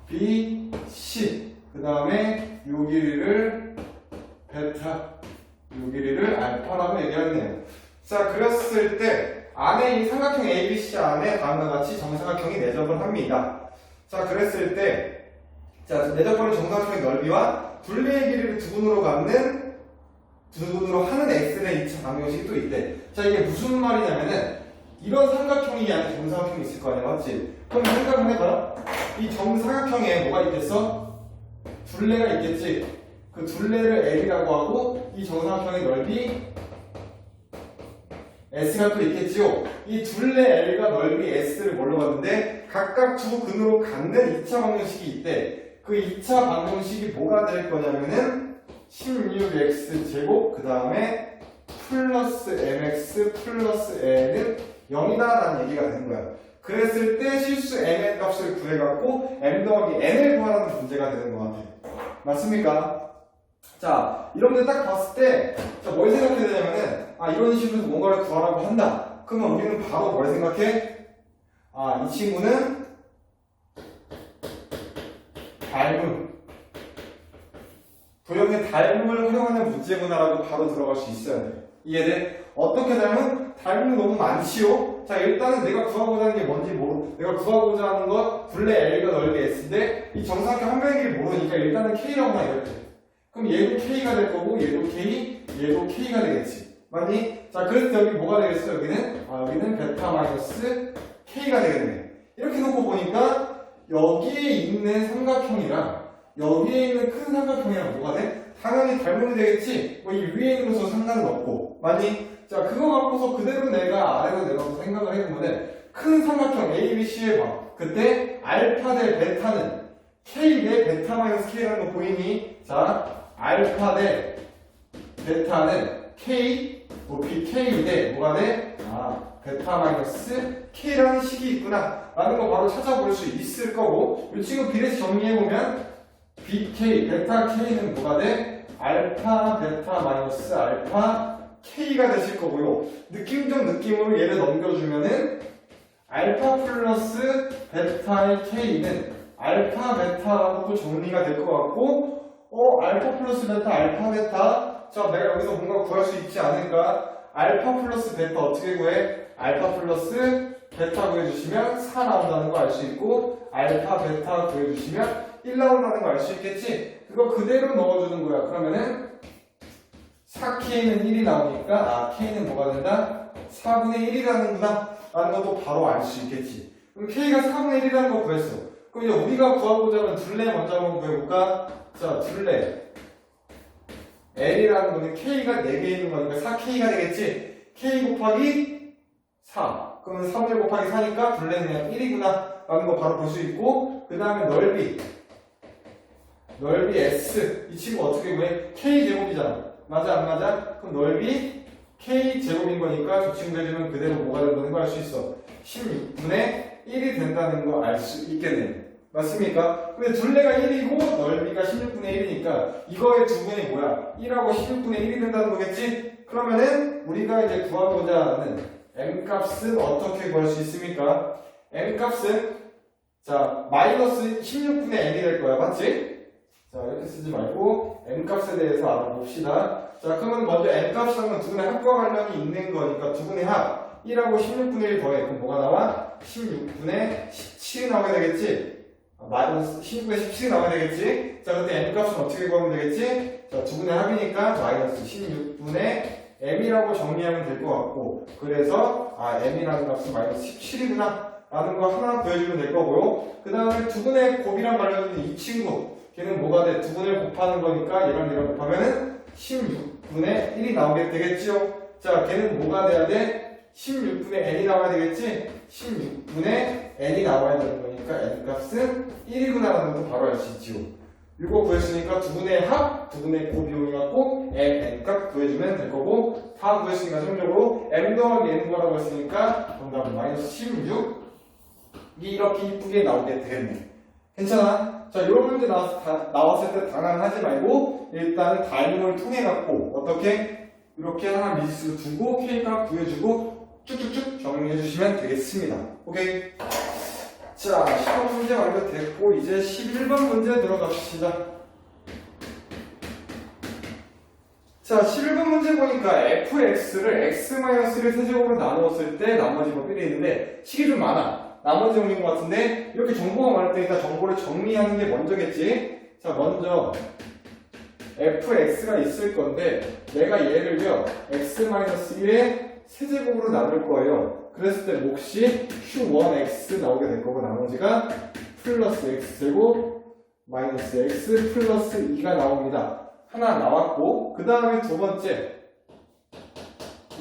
B, C 그 다음에 요 길이를 베타, 요 길이를 알파라고 얘기하네요. 자, 그렸을 때 안에 이 삼각형 ABC 안에 다음과 같이 정사각형이 내접을 합니다. 자, 그랬을 때 자, 내접하는 정사각형의 넓이와 둘레의 길이를 두분으로 갖는 두분으로 하는 x의 2차 방정식이 또 있대. 자, 이게 무슨 말이냐면은 이런 삼각형이 아닌 정사각형이 있을 거 아니야, 맞지? 그럼 생각을 해봐. 이 정사각형에 뭐가 있겠어? 둘레가 있겠지. 그 둘레를 L이라고 하고 이 정사각형의 넓이 S가 또 있겠지요. 이 둘레 L과 넓이 S를 뭘로 봤는데 각각 두 근으로 갖는 2차 방정식이 있대. 그 2차 방정식이 뭐가 될 거냐면은 16x 제곱 그 다음에 플러스 mx 플러스 n은 0이다라는 얘기가 되는 거야. 그랬을 때 실수 mn 값을 구해갖고 m 더하기 n을 구하라는 문제가 되는 것 같아. 맞습니까? 자, 이런 문제 딱 봤을 때, 자, 뭘 생각해야 되냐면은, 이런 식으로 뭔가를 구하라고 한다. 그러면 우리는 바로 뭘 생각해? 이 친구는 닮음. 도형의 닮음을 활용하는 문제구나라고 바로 들어갈 수 있어야 돼. 이해돼? 어떻게 닮은? 닮음이 너무 많지요? 자, 일단은 내가 구하고자 하는 게 뭔지 내가 구하고자 하는 건 둘레 L과 넓이 S인데 이 정사각형 한 변의 길이 모르니까 일단은 K라고만 이렇게. 그럼 얘도 K가 될 거고 얘도 K, 얘도 K가 되겠지. 맞니? 자, 그래서 여기 뭐가 되겠어? 여기는 베타 마이너스 K가 되겠네. 이렇게 놓고 보니까 여기에 있는 삼각형이랑 여기에 있는 큰 삼각형이랑 뭐가 돼? 당연히 닮음이 되겠지? 이 위에 있는 것으로 상관은 없고. 맞니? 자, 그거 갖고서 그대로 내가 아래로 내려서 생각을 해보면은 큰 삼각형 ABC에 봐. 그때 알파 대 베타는 K 대 베타 마이너스 K라는 거 보이니? 자, 알파 대 베타는 K 높이 K 대 뭐가 돼? 베타 마이너스 K라는 식이 있구나 라는 거 바로 찾아볼 수 있을 거고 이 친구 비례식 정리해보면 BK, 베타 K는 뭐가 돼? 알파 베타 마이너스 알파 K가 되실 거고요. 느낌적 느낌으로 얘를 넘겨주면은 알파 플러스 베타의 K는 알파 베타라고 또 정리가 될 것 같고 알파 플러스 베타 알파 베타 자, 내가 여기서 뭔가 구할 수 있지 않을까? 알파 플러스 베타 어떻게 구해? 알파 플러스 베타 구해주시면 4 나온다는 거 알 수 있고 알파 베타 구해주시면 1 나온다는 거 알 수 있겠지? 그거 그대로 넣어주는 거야. 그러면은 4K는 1이 나오니까 K는 뭐가 된다? 4분의 1이라는구나 라는 것도 바로 알 수 있겠지. 그럼 K가 4분의 1이라는 거 구했어. 그럼 이제 우리가 구하고자 하는 둘레 먼저 한번 구해볼까? 자, 둘레 L이라는 거는 K가 4개 있는 거니까 4K가 되겠지? K 곱하기 4 그러면 3을 곱하기 4니까 둘레는 그냥 1이구나 라는 거 바로 볼 수 있고 그 다음에 넓이 S 이 친구 어떻게 구해? K제곱이잖아. 맞아 안 맞아? 그럼 넓이 K제곱인 거니까 저 친구 해주면 그대로 뭐가 된다는 거 알 수 있어. 16분의 1이 된다는 거 알 수 있겠네. 맞습니까? 근데 둘레가 1이고 넓이가 16분의 1이니까 이거의 두 분이 뭐야? 1하고 16분의 1이 된다는 거겠지? 그러면은 우리가 이제 구하고자 하는 M 값은 어떻게 구할 수 있습니까? M 값은 자, 마이너스 16분의 m이 될 거야. 맞지? 자, 이렇게 쓰지 말고 m값에 대해서 알아봅시다. 자, 그러면 먼저 m값이라는 건 두분의 합과 관련이 있는 거니까 두분의 합 1하고 16분의 1 더해. 그럼 뭐가 나와? 16분의 17이 나와야 되겠지? 마이너스 16분의 17이 나와야 되겠지? 자, 그때 m값은 어떻게 구하면 되겠지? 자, 두분의 합이니까 마이너스 16분의 m이라고 정리하면 될 것 같고, 그래서 m이라는 값은 마이너스 17이구나 라는 거 하나 구해주면 될 거고요. 그 다음에 두분의 곱이랑 관련 있는 이 친구, 걔는 뭐가 돼? 두분을 곱하는 거니까 얘랑 얘랑 곱하면은 16분의 1이 나오게 되겠죠? 자, 걔는 뭐가 돼야 돼? 16분의 n이 나와야 되겠지? 16분의 n이 나와야 되는 거니까 n 값은 1이구나 라는 것도 바로 알 수 있지요. 이거 구했으니까 두분의 합, 두분의 곱 이용해갖고 n 값 구해주면 될 거고, 다 구했으니까 최종적으로 m 더하기 n 구하라고 했으니까 정답은 마이너스 16이 이렇게 이쁘게 나오게 되겠네. 괜찮아? 자, 이런 문제 나왔을 때 당황하지 말고 일단은 다이닝을 통해 갖고 어떻게 이렇게 하나 미지수 두고 K값 구해주고 쭉쭉쭉 정리해 주시면 되겠습니다. 오케이? 자, 10번 문제 완료됐고 이제 11번 문제 들어갑시다. 자, 11번 문제 보니까 fx를 x-1을 세제곱으로 나누었을 때 나머지 뭐 필요 있는데 식이 좀 많아. 나머지 정리인 것 같은데 이렇게 정보가 많을 때 일단 정보를 정리하는 게 먼저겠지. 자, 먼저 fx가 있을 건데 내가 얘를요 x-1의 세제곱으로 나눌 거예요. 그랬을 때 몫이 q1x 나오게 될 거고 나머지가 플러스 x제곱 마이너스 x 플러스 2가 나옵니다. 하나 나왔고, 그 다음에 두 번째,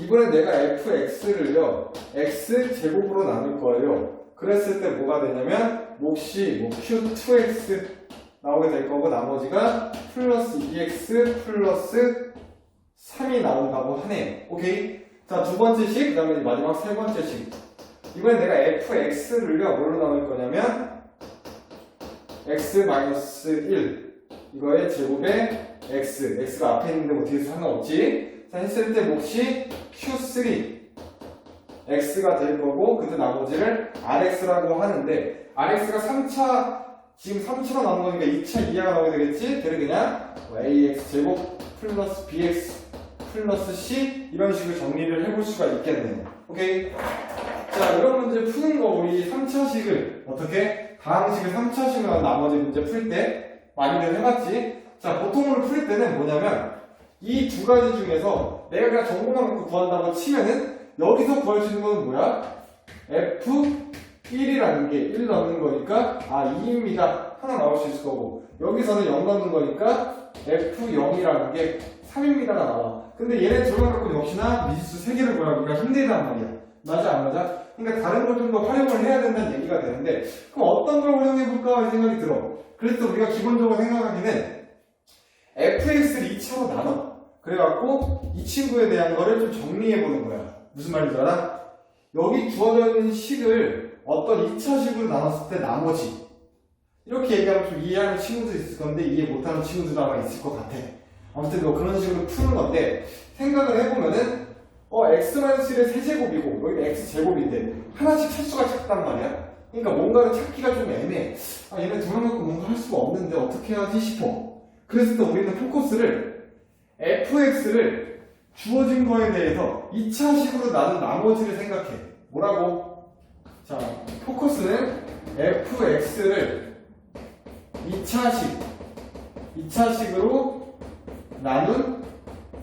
이번에 내가 fx를요 x제곱으로 나눌 거예요. 그랬을 때 뭐가 되냐면 몫이 q2x 나오게 될 거고 나머지가 플러스 2x 플러스 3이 나온다고 하네요. 오케이? 자, 두 번째 식, 그 다음에 마지막 세 번째 식. 이번에 내가 fx를요 뭘로 나눌 거냐면 x-1 이거의 제곱에 x가 앞에 있는데 뭐 뒤에서 상관없지. 자, 했을 때 몫이 q3 x가 될 거고, 그때 나머지를 rx라고 하는데, rx가 3차, 지금 3차가 나온 거니까 2차 이하가 나오게 되겠지? 그래 그냥 ax 제곱 플러스 bx 플러스 c 이런 식으로 정리를 해볼 수가 있겠네요. 오케이? 자, 이런 문제 푸는 거 우리 3차식을 어떻게? 다항식을 3차식으로 나머지 문제 풀 때 많이들 해봤지? 자, 보통으로 풀 때는 뭐냐면 이 두 가지 중에서 내가 그냥 정보만 갖고 구한다고 치면은 여기서 구할 수 있는 건 뭐야? F1이라는 게 1 넣는 거니까 2입니다. 하나 나올 수 있을 거고, 여기서는 0 넣는 거니까 F0이라는 게 3입니다가 나와. 근데 얘네 둘만 갖고 역시나 미지수 3개를 구하기가 힘들단 말이야. 맞아 안 맞아? 그러니까 다른 걸 좀 더 활용을 해야 된다는 얘기가 되는데, 그럼 어떤 걸 활용해볼까 하는 생각이 들어. 그래서 우리가 기본적으로 생각하기는 fx를 2차로 나눠. 그래갖고 이 친구에 대한 거를 좀 정리해보는 거야. 무슨 말인지 알아? 여기 주어져 있는 식을 어떤 2차식으로 나눴을 때 나머지, 이렇게 얘기하면 좀 이해하는 친구도 있을 건데 이해 못하는 친구들도 아마 있을 것 같아. 아무튼 뭐 그런 식으로 푸는 건데, 생각을 해보면은 x-1의 세제곱이고 여기 x제곱인데 하나씩 차수가 작단 말이야. 그러니까 뭔가를 찾기가 좀 애매해. 얘네 둘만 갖고 뭔가 할 수가 없는데 어떻게 해야지 싶어. 그랬을 때 우리는 포커스를 fx를 주어진 거에 대해서 2차식으로 나눈 나머지를 생각해. 뭐라고? 자, 포커스는 fx를 2차식으로 나눈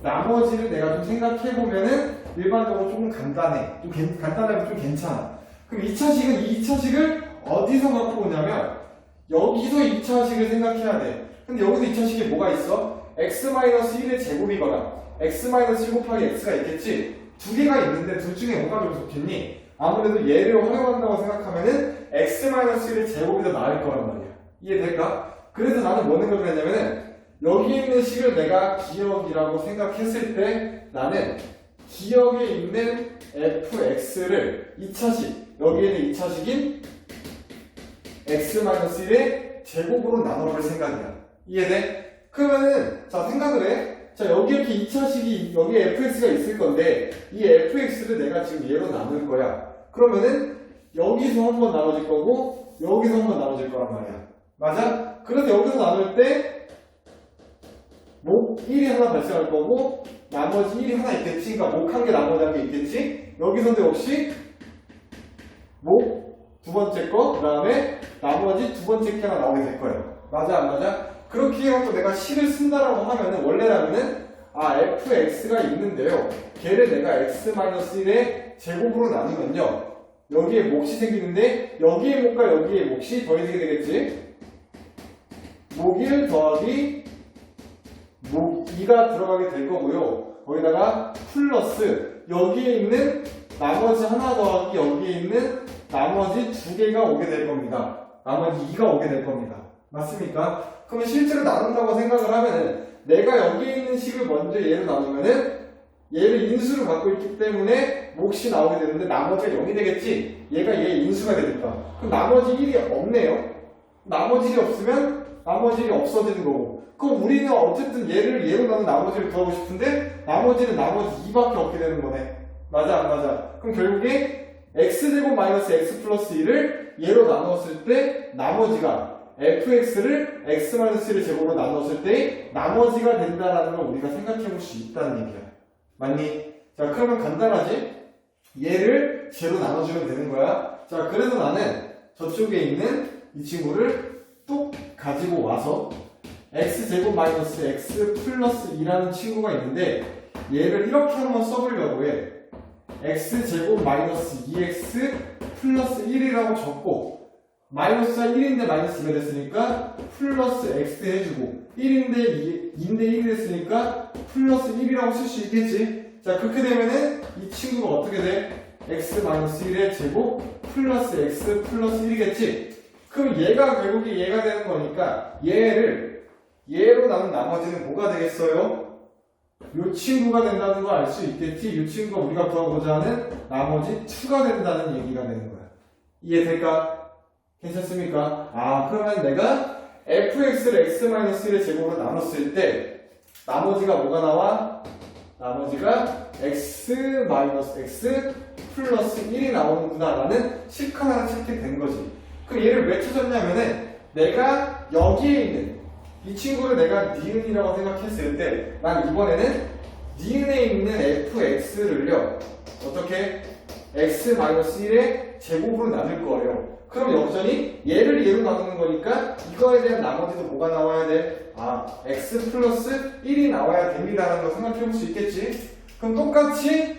나머지를 내가 좀 생각해보면은 일반적으로 조금 간단해. 간단하고 좀 괜찮아. 그럼 2차식은 이 2차식을 어디서 갖고 오냐면 여기서 2차식을 생각해야 돼. 근데 여기서 2차식에 뭐가 있어? x-1의 제곱이거나 x-1 곱하기 x가 있겠지? 두 개가 있는데 둘 중에 뭐가 좀 좋겠니? 아무래도 얘를 활용한다고 생각하면은 x-1의 제곱이 더 나을 거란 말이야. 이해될까? 그래서 나는 뭐 생각을 했냐면은 여기 있는 식을 내가 기억이라고 생각했을 때 나는 기억에 있는 fx를 2차식, 여기에 있는 2차식인 x-1의 제곱으로 나눠볼 생각이야. 이해돼? 그러면은 자, 생각을 해. 자, 여기 이렇게 2차식이 여기에 fx가 있을 건데 이 fx를 내가 지금 얘로 나눌 거야. 그러면은 여기서 한번 나눠질 거고 여기서 한번 나눠질 거란 말이야. 맞아? 그래서 여기서 나눌 때 목 1이 하나 발생할 거고 나머지 1이 하나 있겠지. 그러니까 목 한 개 나머지 한 개 있겠지. 여기서도 역시 목 두 번째 거, 그 다음에 나머지 두 번째 게 하나 나오게 될 거예요. 맞아, 안 맞아? 그렇게 해서 내가 식을 쓴다라고 하면은, 원래라면은, fx가 있는데요. 걔를 내가 x-1의 제곱으로 나누면요. 여기에 몫이 생기는데, 여기에 몫과 여기에 몫이 더해지게 되겠지? 목 1 더하기 목 2가 들어가게 될 거고요. 거기다가 플러스, 여기에 있는 나머지 하나 더하기 여기에 있는 나머지 두 개가 오게 될 겁니다. 나머지 2가 오게 될 겁니다. 맞습니까? 그러면 실제로 나눈다고 생각을 하면은 내가 여기에 있는 식을 먼저 얘로 나누면은 얘를 인수로 갖고 있기 때문에 몫이 나오게 되는데 나머지가 0이 되겠지? 얘가 얘 인수가 되니까. 그럼 나머지 1이 없네요? 나머지 1이 없으면 나머지 1이 없어지는 거고. 그럼 우리는 어쨌든 얘를 얘로 나눈 나머지를 구하고 싶은데 나머지는 나머지 2밖에 없게 되는 거네. 맞아, 안 맞아? 그럼 결국에 x제곱 마이너스 x 플러스 1을 얘로 나누었을 때 나머지가 fx를 x 마이너스 1의 제곱으로 나누었을 때 나머지가 된다라는 걸 우리가 생각해 볼 수 있다는 얘기야. 맞니? 자, 그러면 간단하지? 얘를 제로 나눠주면 되는 거야. 자, 그래서 나는 저쪽에 있는 이 친구를 또 가지고 와서 x제곱 마이너스 x 플러스 2라는 친구가 있는데 얘를 이렇게 한번 써보려고 해. x제곱 마이너스 2x 플러스 1이라고 적고 마이너스가 1인데 마이너스 2가 됐으니까 플러스 x 해주고 1인데 2인데 1이 됐으니까 플러스 1이라고 쓸 수 있겠지. 자, 그렇게 되면은 이 친구가 어떻게 돼? x 마이너스 1의 제곱 플러스 x 플러스 1이겠지. 그럼 얘가 결국에 얘가 되는 거니까 얘로 나눈 나머지는 뭐가 되겠어요? 이 친구가 된다는 걸 알 수 있겠지. 이 친구가 우리가 구하고자 하는 나머지 2가 된다는 얘기가 되는 거야. 이해될까? 괜찮습니까? 아, 그러면 내가 fx를 x-1의 제곱으로 나눴을 때 나머지가 뭐가 나와? 나머지가 x-x 플러스 1이 나오는구나 라는 식 하나를 찾게 된 거지. 그럼 얘를 왜 찾았냐면은 내가 여기에 있는 이 친구를 내가 니은이라고 생각했을 때 난 이번에는 니은에 있는 fx를요 어떻게? x-1의 제곱으로 나눌 거예요. 그럼 여전히 얘를 얘로 나누는 거니까 이거에 대한 나머지도 뭐가 나와야 돼? 아, x 플러스 1이 나와야 됩니다라는 걸 생각해 볼 수 있겠지? 그럼 똑같이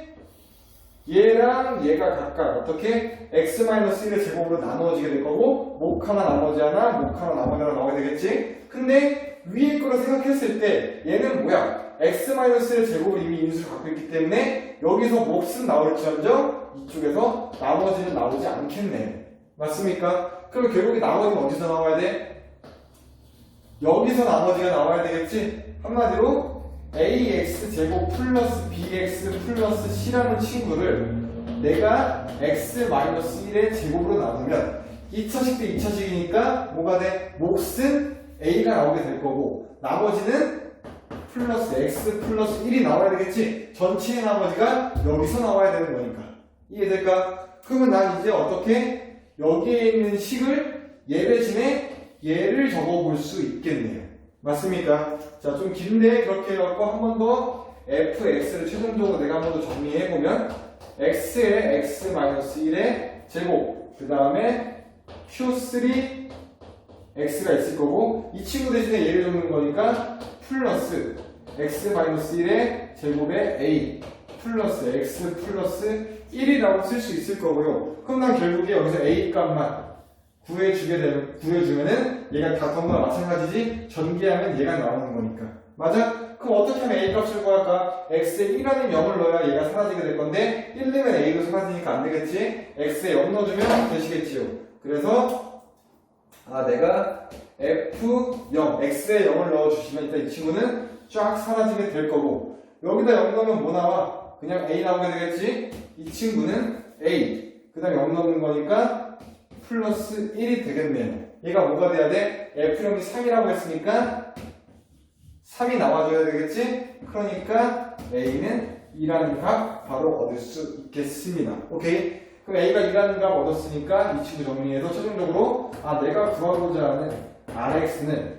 얘랑 얘가 각각 어떻게? x-1의 제곱으로 나누어지게 될 거고 목 하나 나머지 하나, 목 하나 나머지 하나 나오게 되겠지? 근데 위에 거를 생각했을 때 얘는 뭐야? x-의 제곱을 이미 인수를 갖고 있기 때문에 여기서 몫은 나올지언정 이쪽에서 나머지는 나오지 않겠네. 맞습니까? 그러면 결국에 나머지는 어디서 나와야 돼? 여기서 나머지가 나와야 되겠지? 한마디로 ax 제곱 플러스 bx 플러스 c라는 친구를 내가 x-1의 제곱으로 나누면 2차식 대 2차식이니까 뭐가 돼? 몫은 a가 나오게 될 거고 나머지는 플러스 x 플러스 1이 나와야 되겠지? 전체의 나머지가 여기서 나와야 되는 거니까. 이해될까? 그러면 난 이제 어떻게 여기에 있는 식을 얘 대신에 얘를 적어볼 수 있겠네요. 맞습니까? 자, 좀 긴데 그렇게 해갖고 한 번 더 fx를 최종적으로 내가 한 번 더 정리해보면 x의 x-1의 제곱 그 다음에 q3 x가 있을 거고 이 친구 대신에 얘를 적는 거니까 플러스 x-1의 제곱에 a 플러스 x 플러스 1이라고 쓸 수 있을 거고요. 그럼 난 결국에 여기서 a 값만 구해주면은 얘가 다 전부가 마찬가지지 전개하면 얘가 나오는 거니까. 맞아? 그럼 어떻게 하면 a 값을 구할까? x에 1하는 0을 넣어야 얘가 사라지게 될 건데 1 넣으면 a도 사라지니까 안 되겠지? x에 0 넣어주면 되시겠지요. 그래서 내가 f0 x에 0을 넣어주시면 일단 이 친구는 쫙 사라지게 될 거고 여기다 0 넣으면 뭐 나와? 그냥 a 나오게 되겠지? 이 친구는 a 그 다음에 0 넣는 거니까 플러스 1이 되겠네요. 얘가 뭐가 돼야 돼? f0이 3이라고 했으니까 3이 나와줘야 되겠지? 그러니까 a는 2라는 값 바로 얻을 수 있겠습니다. 오케이? 그럼 A가 2라는 값 얻었으니까 이 친구 정리해서 최종적으로 내가 구하고자 하는 RX는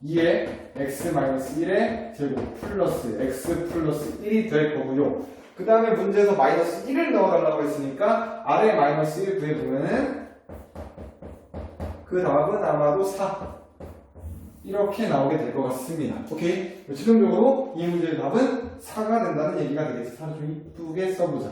2의 x-1의 제곱 플러스 x 플러스 1이 될 거고요. 그 다음에 문제에서 마이너스 1을 넣어달라고 했으니까 아래 마이너스 1 구해보면은 그 답은 아마도 4 이렇게 나오게 될 것 같습니다. 오케이? 최종적으로 이 문제의 답은 4가 된다는 얘기가 되겠지. 4를 좀 이쁘게 써보자.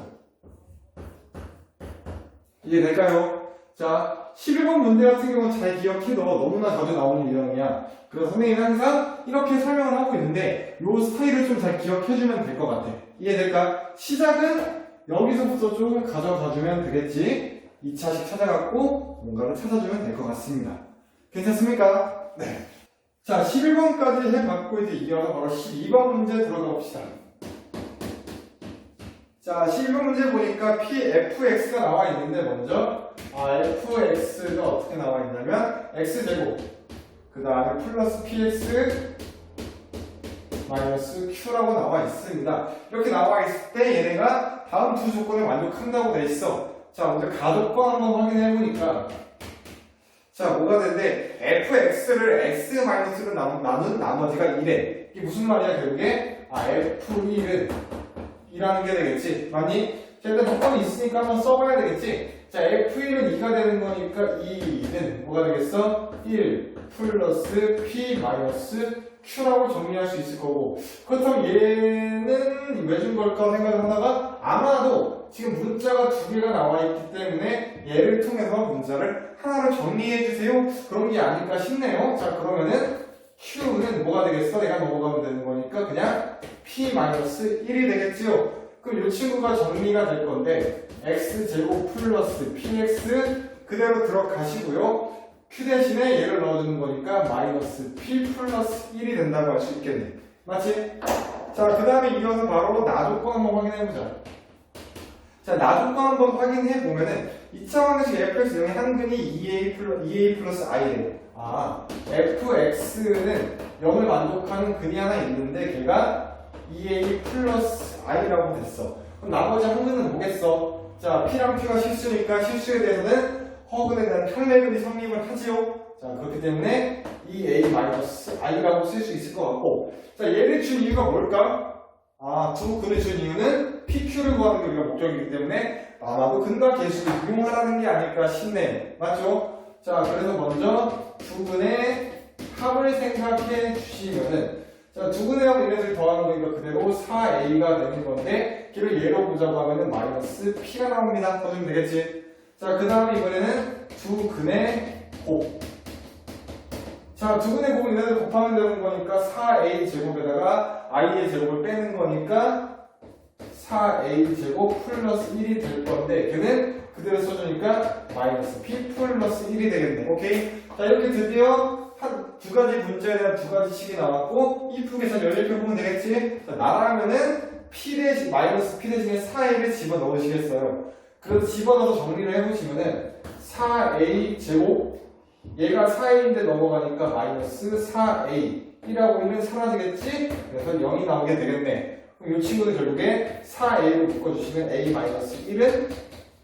이해될까요? 자, 11번 문제 같은 경우는 잘 기억해도 너무나 자주 나오는 유형이야. 그래서 선생님이 항상 이렇게 설명을 하고 있는데 이 스타일을 좀 잘 기억해주면 될 것 같아. 이해될까? 시작은 여기서부터 조금 가져가주면 되겠지. 2차씩 찾아갖고 뭔가를 찾아주면 될 것 같습니다. 괜찮습니까? 네. 자, 11번까지 해봤고 이제 이어서 바로 12번 문제 들어가 봅시다. 자, 12번 문제 보니까 pfx가 나와 있는데 먼저 fx가 어떻게 나와 있냐면 x제곱 그 다음에 플러스 px 마이너스 q라고 나와 있습니다. 이렇게 나와 있을 때 얘네가 다음 두 조건을 만족한다고 돼 있어. 자, 먼저 가족권 한번 확인해 보니까 자, 뭐가 되는데 fx를 x-로 나눈 나머지가 2래. 이게 무슨 말이야 결국에? f1은 2라는 게 되겠지. 맞니? 자, 일단 조건이 있으니까 한번 써봐야 되겠지. 자, f1은 2가 되는 거니까 2는 뭐가 되겠어? 1 플러스 p 마이너스 q라고 정리할 수 있을 거고, 그렇다면 얘는 왜 준 걸까 생각을 하다가 아마도 지금 문자가 두 개가 나와 있기 때문에 얘를 통해서 문자를 하나로 정리해 주세요. 그런 게 아닐까 싶네요. 자, 그러면은 q는 뭐가 되겠어? 내가 넘어가면 되는 거니까 그냥 p-1이 되겠지요. 그럼 이 친구가 정리가 될 건데 x제곱 플러스 px 그대로 들어가시고요. q 대신에 얘를 넣어주는 거니까 마이너스 p 플러스 1이 된다고 할 수 있겠네. 맞지? 자, 그 다음에 이어서 바로 나조건 한번 확인해보자. 자, 나조건 한번 확인해보면은 2차 방정식 fx 영의 항근이 2a 플러스 i래요. fx는 0을 만족하는 근이 하나 있는데 걔가 2a 플러스 i라고 됐어. 그럼 나머지 항근은 뭐겠어? 자, p랑 q가 실수니까 실수에 대해서는 허근에 대한 편례근이 성립을 하지요. 자, 그렇기 때문에 2a-i라고 쓸 수 있을 것 같고, 자, 얘를 준 이유가 뭘까? 두 근을 준 이유는 pq를 구하는 게 우리가 목적이기 때문에 아마도 근과 계수를 이용하라는 게 아닐까 싶네. 맞죠? 자, 그래서 먼저 두 근의 합을 생각해 주시면은, 자, 두 근의 합을 얘네들 더하는 거니까 그대로 4a가 되는 건데, 걔를 얘로 보자고 하면은 마이너스 p가 나옵니다. 써주면 되겠지? 자, 그 다음에 이번에는 두 근의 곱. 자, 두 근의 곱은 얘네들 곱하면 되는 거니까 4a 제곱에다가 i의 제곱을 빼는 거니까 4a 제곱 플러스 1이 될 건데 걔는 그대로 써주니까 마이너스 p 플러스 1이 되겠네. 오케이? 자, 이렇게 드디어 한 두 가지 문제에 대한 두 가지 식이 나왔고 이쁘게 잘 연립해보면 되겠지? 자, 나라면은 p 대신 마이너스 p 대신에 4a를 집어넣으시겠어요. 그래서 집어넣어서 정리를 해보시면은 4a 제곱 얘가 4a인데 넘어가니까 마이너스 4a 1하고 1은 사라지겠지? 그래서 0이 나오게 되겠네. 그럼 이 친구는 결국에 4a로 묶어주시면 a-1은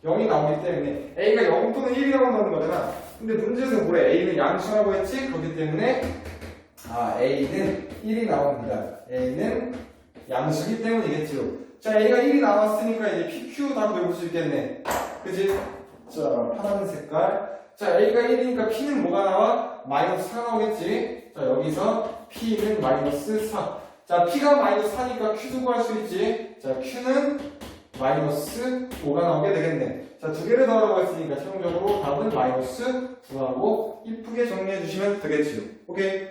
0이 나오기 때문에 a가 0 또는 1이라고 나오는 거잖아. 근데 문제에서 뭐래? a는 양수라고 했지? 그렇기 때문에 a는 1이 나옵니다. a는 양수기 때문이겠지요. 자, a가 1이 나왔으니까 이제 pq 다 배울 수 있겠네. 그치? 자, 파란 색깔. 자, a가 1이니까 p는 뭐가 나와? 마이너스 4 나오겠지? 자, 여기서 p는 마이너스 4. 자, p가 마이너스 4니까 q도 구할 수 있지? 자, q는 마이너스 5가 나오게 되겠네. 자, 두 개를 더하라고 했으니까 최종적으로 답은 마이너스 9하고 이쁘게 정리해 주시면 되겠지요. 오케이?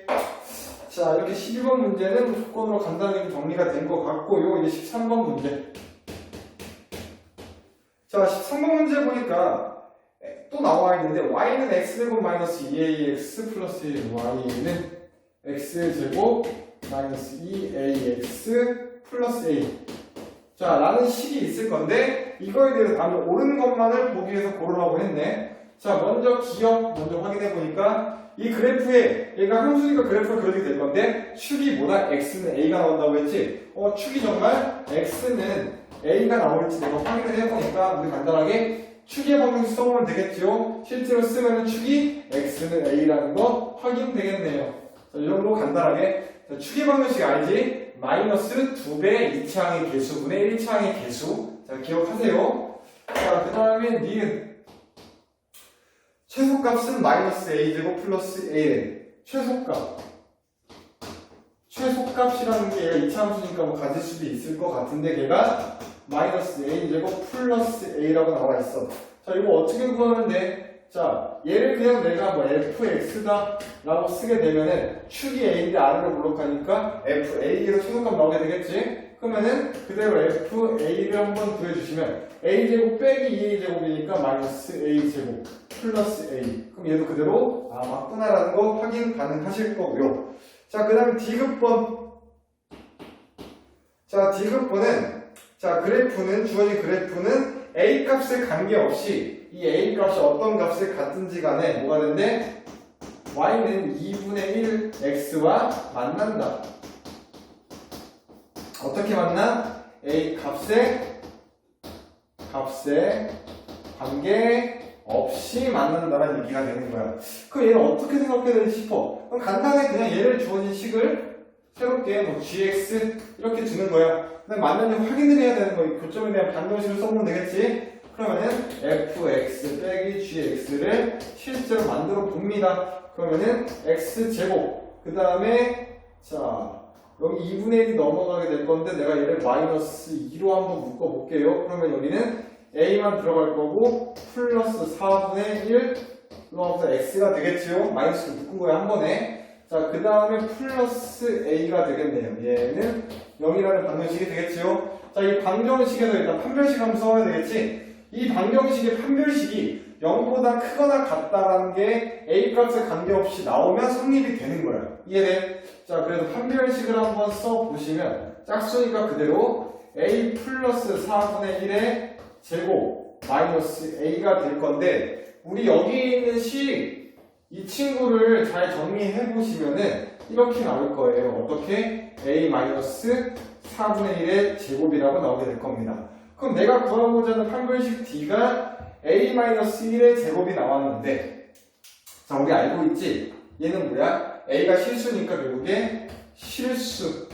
자, 이렇게 12번 문제는 조건으로 간단하게 정리가 된 것 같고요. 이제 13번 문제. 자, 13번 문제 보니까 또 나와 있는데 y는 x제곱 마이너스 2ax 플러스 1, y는 x제곱 마이너스 2ax 플러스 a. 자, 라는 식이 있을 건데 이거에 대해서 답이 옳은 것만을 보기 위해서 고르라고 했네. 자, 먼저 기억 먼저 확인해 보니까 이 그래프에 얘가 함수니까 그래프가 그려지게 될 건데 축이 뭐다? x는 a가 나온다고 했지? 축이 정말 x는 a가 나올지 내가 확인을 해보니까 우리 간단하게 축의 방정식 써보면 되겠죠? 실제로 쓰면 축이 x는 a라는 거 확인되겠네요. 자, 이 정도 간단하게. 자, 축의 방정식 알지? 마이너스 2배 2차항의 개수분의 1차항의 개수. 자, 기억하세요. 자, 그 다음에 니은. 최소값은 마이너스 a제곱 플러스 an. 최소값이라는 게 얘가 이차함수니까 뭐 가질 수도 있을 것 같은데 걔가 마이너스 a제곱 플러스 a라고 나와 있어. 자, 이거 어떻게 구하면 돼? 자, 얘를 그냥 내가 뭐 fx다 라고 쓰게 되면은 축이 a인데 아래로 블록하니까 fa에서 최소값 나오게 되겠지? 그러면은 그대로 fa를 한번 구해주시면 a제곱 빼기 2a제곱이니까 마이너스 a제곱 플러스 a. 그럼 얘도 그대로 맞구나라는 거 확인 가능하실 거고요. 자, 그 다음에 디귿번. 자, 디귿번은 자, 그래프는 주어진 그래프는 a 값에 관계없이 이 a 값이 어떤 값을 갖든지 간에 뭐가 된대? y는 2분의 1 x와 만난다. 어떻게 만나? a 값에 관계없이 만난다는 얘기가 되는 거야. 그럼 얘는 어떻게 생각해야 되지 싶어? 그럼 간단하게 그냥 얘를 주어진 식을 새롭게 뭐 gx 이렇게 주는 거야. 그다음 맞는지 확인을 해야 되는 거야. 교점에 대한 방정식을 써보면 되겠지? 그러면은 fx 빼기 gx를 실제로 만들어 봅니다. 그러면은 x제곱 그 다음에 자 여기 2분의 1이 넘어가게 될 건데 내가 얘를 마이너스 2로 한번 묶어볼게요. 그러면 여기는 a만 들어갈 거고 플러스 4분의 1로 하면서 x가 되겠지요. 마이너스를 묶은 거야 한 번에. 자, 그 다음에 플러스 a가 되겠네요. 얘는 0이라는 방정식이 되겠지요. 자, 이 방정식에서 일단 판별식 한번 써야 되겠지. 이 방정식의 판별식이 0보다 크거나 같다라는 게 a 값에 관계없이 나오면 성립이 되는 거예요. 이해돼? 자, 그래서 판별식을 한번 써보시면 짝수니까 그대로 a 플러스 4분의 1의 제곱 마이너스 a가 될 건데 우리 여기 있는 식 이 친구를 잘 정리해 보시면은 이렇게 나올 거예요. 어떻게? a 마이너스 4분의 1의 제곱이라고 나오게 될 겁니다. 그럼 내가 구하고자 하는 판별식 d가 a 마이너스 1의 제곱이 나왔는데 자, 우리 알고 있지? 얘는 뭐야? a가 실수니까 결국에 실수.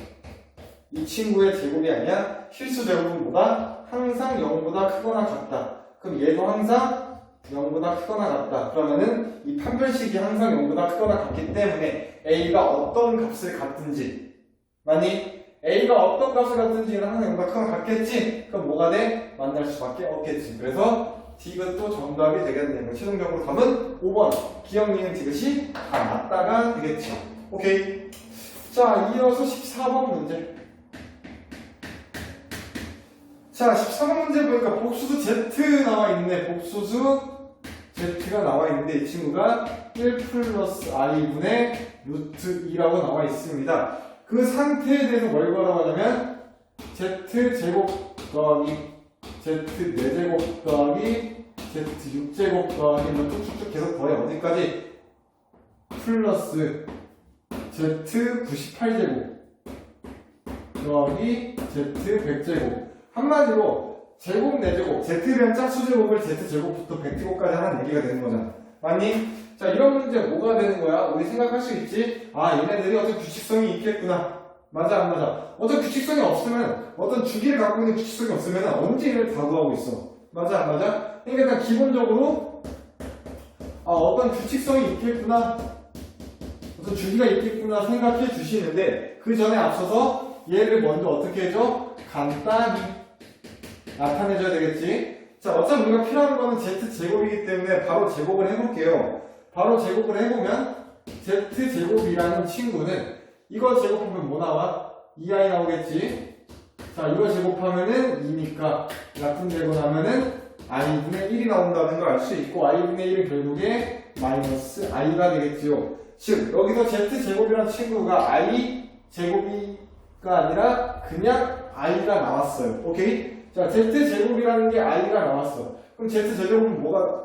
이 친구의 제곱이 아니야. 실수 제곱은 뭐다? 항상 0보다 크거나 같다. 그럼 얘도 항상 0보다 크거나 같다. 그러면은 이 판별식이 항상 0보다 크거나 같기 때문에 a가 어떤 값을 갖든지 맞니? a가 어떤 값을 갖든지는 항상 0보다 크거나 같겠지? 그럼 뭐가 돼? 만날 수밖에 없겠지. 그래서 디귿도 정답이 되겠네요. 최종적으로 답은 5번 기억 니은 디귿이 다 맞다가 되겠죠. 오케이. 자, 이어서 14번 문제. 자, 14번 문제 보니까 복수수 Z 나와 있네. 복수수 Z가 나와 있는데 이 친구가 1 플러스 i분의 루트 2라고 나와 있습니다. 그 상태에 대해서 뭘 구하라고 하냐면 Z제곱 더하기 Z4제곱 더하기 Z6제곱 더하기 뭐 쭉쭉쭉 계속 더해. 어디까지? 플러스 Z98제곱 더하기 Z100제곱. 한마디로 제곱, 내제곱, z에 대한 짝수제곱을 z제곱부터 100제곱까지 하는 얘기가 되는 거잖아. 맞니? 자, 이런 문제 뭐가 되는 거야? 우리 생각할 수 있지? 아, 얘네들이 어떤 규칙성이 있겠구나. 맞아, 안 맞아? 어떤 규칙성이 없으면, 어떤 주기를 갖고 있는 규칙성이 없으면 언제 얘를 다 구하고 있어. 맞아, 안 맞아? 그러니까 일단 기본적으로 어떤 규칙성이 있겠구나. 어떤 주기가 있겠구나 생각해 주시는데 그 전에 앞서서 얘를 먼저 어떻게 해줘? 간단히 나타내줘야 되겠지? 자, 어차피 우리가 필요한 거는 z제곱이기 때문에 바로 제곱을 해볼게요. 바로 제곱을 해보면 z제곱이라는 친구는 이거 제곱하면 뭐 나와? 2i 나오겠지? 자, 이거 제곱하면은 2니까 나쁜되고 나면은 i분의 1이 나온다는 걸 알 수 있고 i분의 1은 결국에 마이너스 i가 되겠지요. 즉 여기서 z제곱이라는 친구가 i제곱이가 아니라 그냥 i가 나왔어요. 오케이? 자, z제곱이라는 게 i가 나왔어. 그럼 z제곱은 뭐가,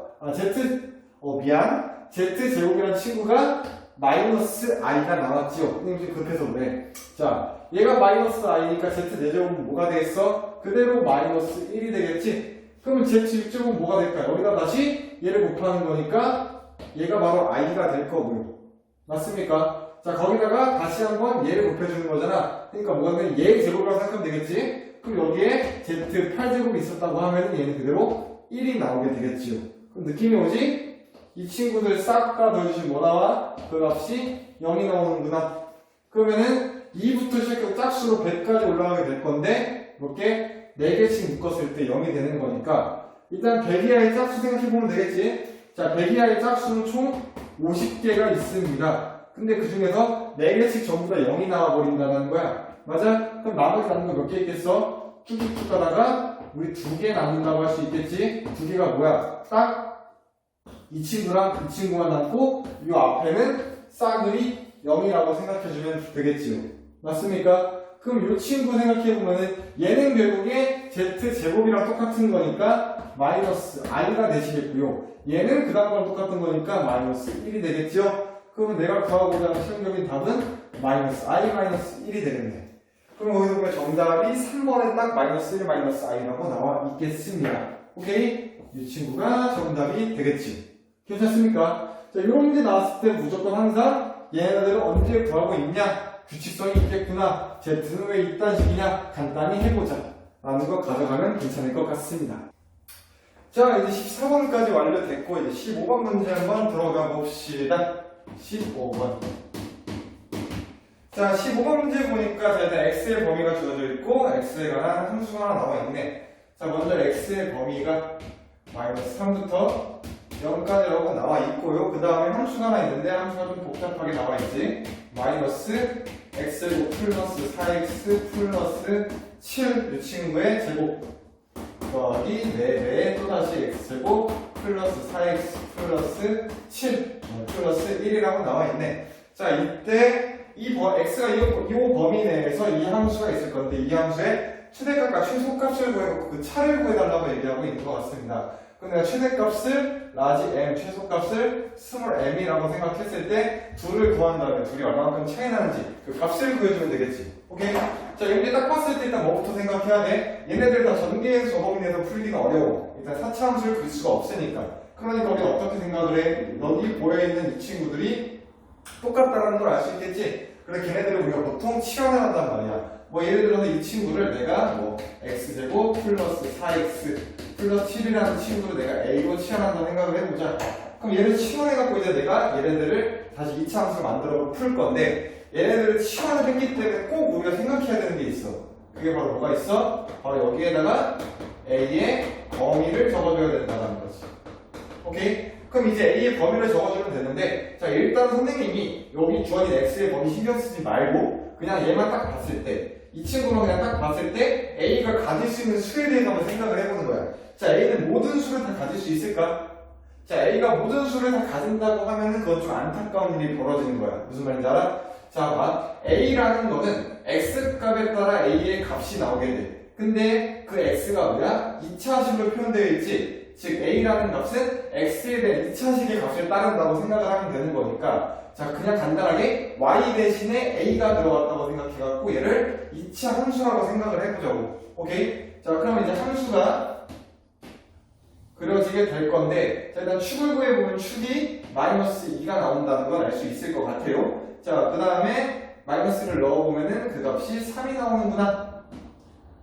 z제곱이라는 친구가 마이너스 i가 나왔지요. 선생님 급해서 그래. 자, 얘가 마이너스 i니까 z4제곱은 뭐가 되겠어? 그대로 마이너스 1이 되겠지? 그러면 z6제곱은 뭐가 될까요? 여기다 다시 얘를 곱하는 거니까 얘가 바로 i가 될 거고요. 맞습니까? 자, 거기다가 다시 한번 얘를 곱해주는 거잖아. 그러니까 뭐가 되면 얘 제곱이라고 생각하면 되겠지? 그럼 여기에 z8제곱이 있었다고 하면 얘는 그대로 1이 나오게 되겠지요. 그럼 느낌이 오지? 이 친구들 싹 다 더해주시면 뭐 나와? 그 값이 0이 나오는구나. 그러면은 2부터 시작해서 짝수로 100까지 올라가게 될 건데 이렇게 4개씩 묶었을 때 0이 되는 거니까 일단 100 이하의 짝수 생각해보면 되겠지? 자, 100 이하의 짝수는 총 50개가 있습니다. 근데 그 중에서 4개씩 전부 다 0이 나와버린다는 거야. 맞아? 그럼 나머지 남는 거 몇 개 있겠어? 쭉쭉쭉 가다가 우리 2개 남는다고 할 수 있겠지? 2개가 뭐야? 딱 이 친구랑 그 친구만 남고 이 앞에는 싸그리 0이라고 생각해주면 되겠지요. 맞습니까? 그럼 이 친구 생각해보면은 얘는 결국에 z제곱이랑 똑같은 거니까 마이너스 i가 되시겠고요. 얘는 그 다음과 똑같은 거니까 마이너스 1이 되겠죠? 그러면 내가 구하고자 하는 실용적인 답은 마이너스 i 마이너스 1이 되겠네. 그럼 거기서 보면 정답이 3번에 딱 마이너스 1 마이너스 i라고 나와 있겠습니다. 오케이? 이 친구가 정답이 되겠지. 괜찮습니까? 자, 이런 문제 나왔을 때 무조건 항상 얘네들을 언제 구하고 있냐? 규칙성이 있겠구나. z는 왜 이딴 식이냐? 간단히 해보자. 라는 거 가져가면 괜찮을 것 같습니다. 자, 이제 14번까지 완료됐고, 이제 15번 문제 한번 들어가 봅시다. 15번. 자, 15번 문제 보니까 자, 일단 x의 범위가 주어져 있고, x에 관한 함수가 하나 나와 있네. 자, 먼저 x의 범위가 마이너스 3부터 0까지라고 나와 있고요. 그 다음에 함수가 하나 있는데 함수가 좀 복잡하게 나와 있지. 마이너스 x제곱 플러스 4x 플러스 7 이 친구의 제곱 더하기 4배의 또다시 x제곱 플러스 4x 플러스 7 플러스 1이라고 나와 있네. 자, 이때 x가 이 범위 내에서 이 함수가 있을 건데 이 함수의 최대값과 최소값을 구해놓고 그 차를 구해달라고 얘기하고 있는 것 같습니다. 그럼 내가 최대값을 라지 m, 최소값을 스몰 m이라고 생각했을 때 둘을 구한 다음에 둘이 얼마만큼 차이 나는지 그 값을 구해주면 되겠지. 오케이? 자, 여기 딱 봤을 때 일단 뭐부터 생각해야 돼? 얘네들 다 전개해서 저 범위 내에서 풀기가 어려워. 일단 4차 함수를 그릴 수가 없으니까. 그러니까 우리가 어떻게 생각을 해? 여기 보여있는 이 친구들이 똑같다는 걸 알 수 있겠지? 그래, 걔네들을 우리가 보통 치환을 한단 말이야. 뭐 예를 들어서 이 친구를 내가 뭐 x제곱 플러스 4x 플러스 7이라는 친구를 내가 a로 치환한다 생각을 해보자. 그럼 얘를 치환해갖고 이제 내가 얘네들을 다시 2차 함수를 만들어 풀 건데 얘네들을 치환을 했기 때문에 꼭 우리가 생각해야 되는 게 있어. 그게 바로 뭐가 있어? 바로 여기에다가 a의 범위를 적어줘야 된다는 거지. 오케이? 그럼 이제 a의 범위를 적어주면 되는데 자, 일단 선생님이 여기 주어진 x의 범위 신경 쓰지 말고 그냥 얘만 딱 봤을 때 이 친구만 그냥 딱 봤을 때 a가 가질 수 있는 수에 대해서 한번 생각을 해보는 거야. 자, a는 모든 수를 다 가질 수 있을까? 자, a가 모든 수를 다 가진다고 하면은 그건 좀 안타까운 일이 벌어지는 거야. 무슨 말인지 알아? 자, 봐. a라는 거는 x 값에 따라 a의 값이 나오게 돼. 근데 그 x가 뭐야? 2차식으로 표현되어 있지. 즉 a라는 값은 x에 대한 2차식의 값을 따른다고 생각을 하면 되는 거니까 자, 그냥 간단하게 y 대신에 a가 들어갔다고 생각해갖고 얘를 2차 함수라고 생각을 해보자고. 오케이? 자, 그러면 이제 함수가 그려지게 될 건데 자, 일단 축을 구해보면 축이 마이너스 2가 나온다는 걸 알 수 있을 것 같아요. 자, 그 다음에 마이너스를 넣어보면은 그 값이 3이 나오는구나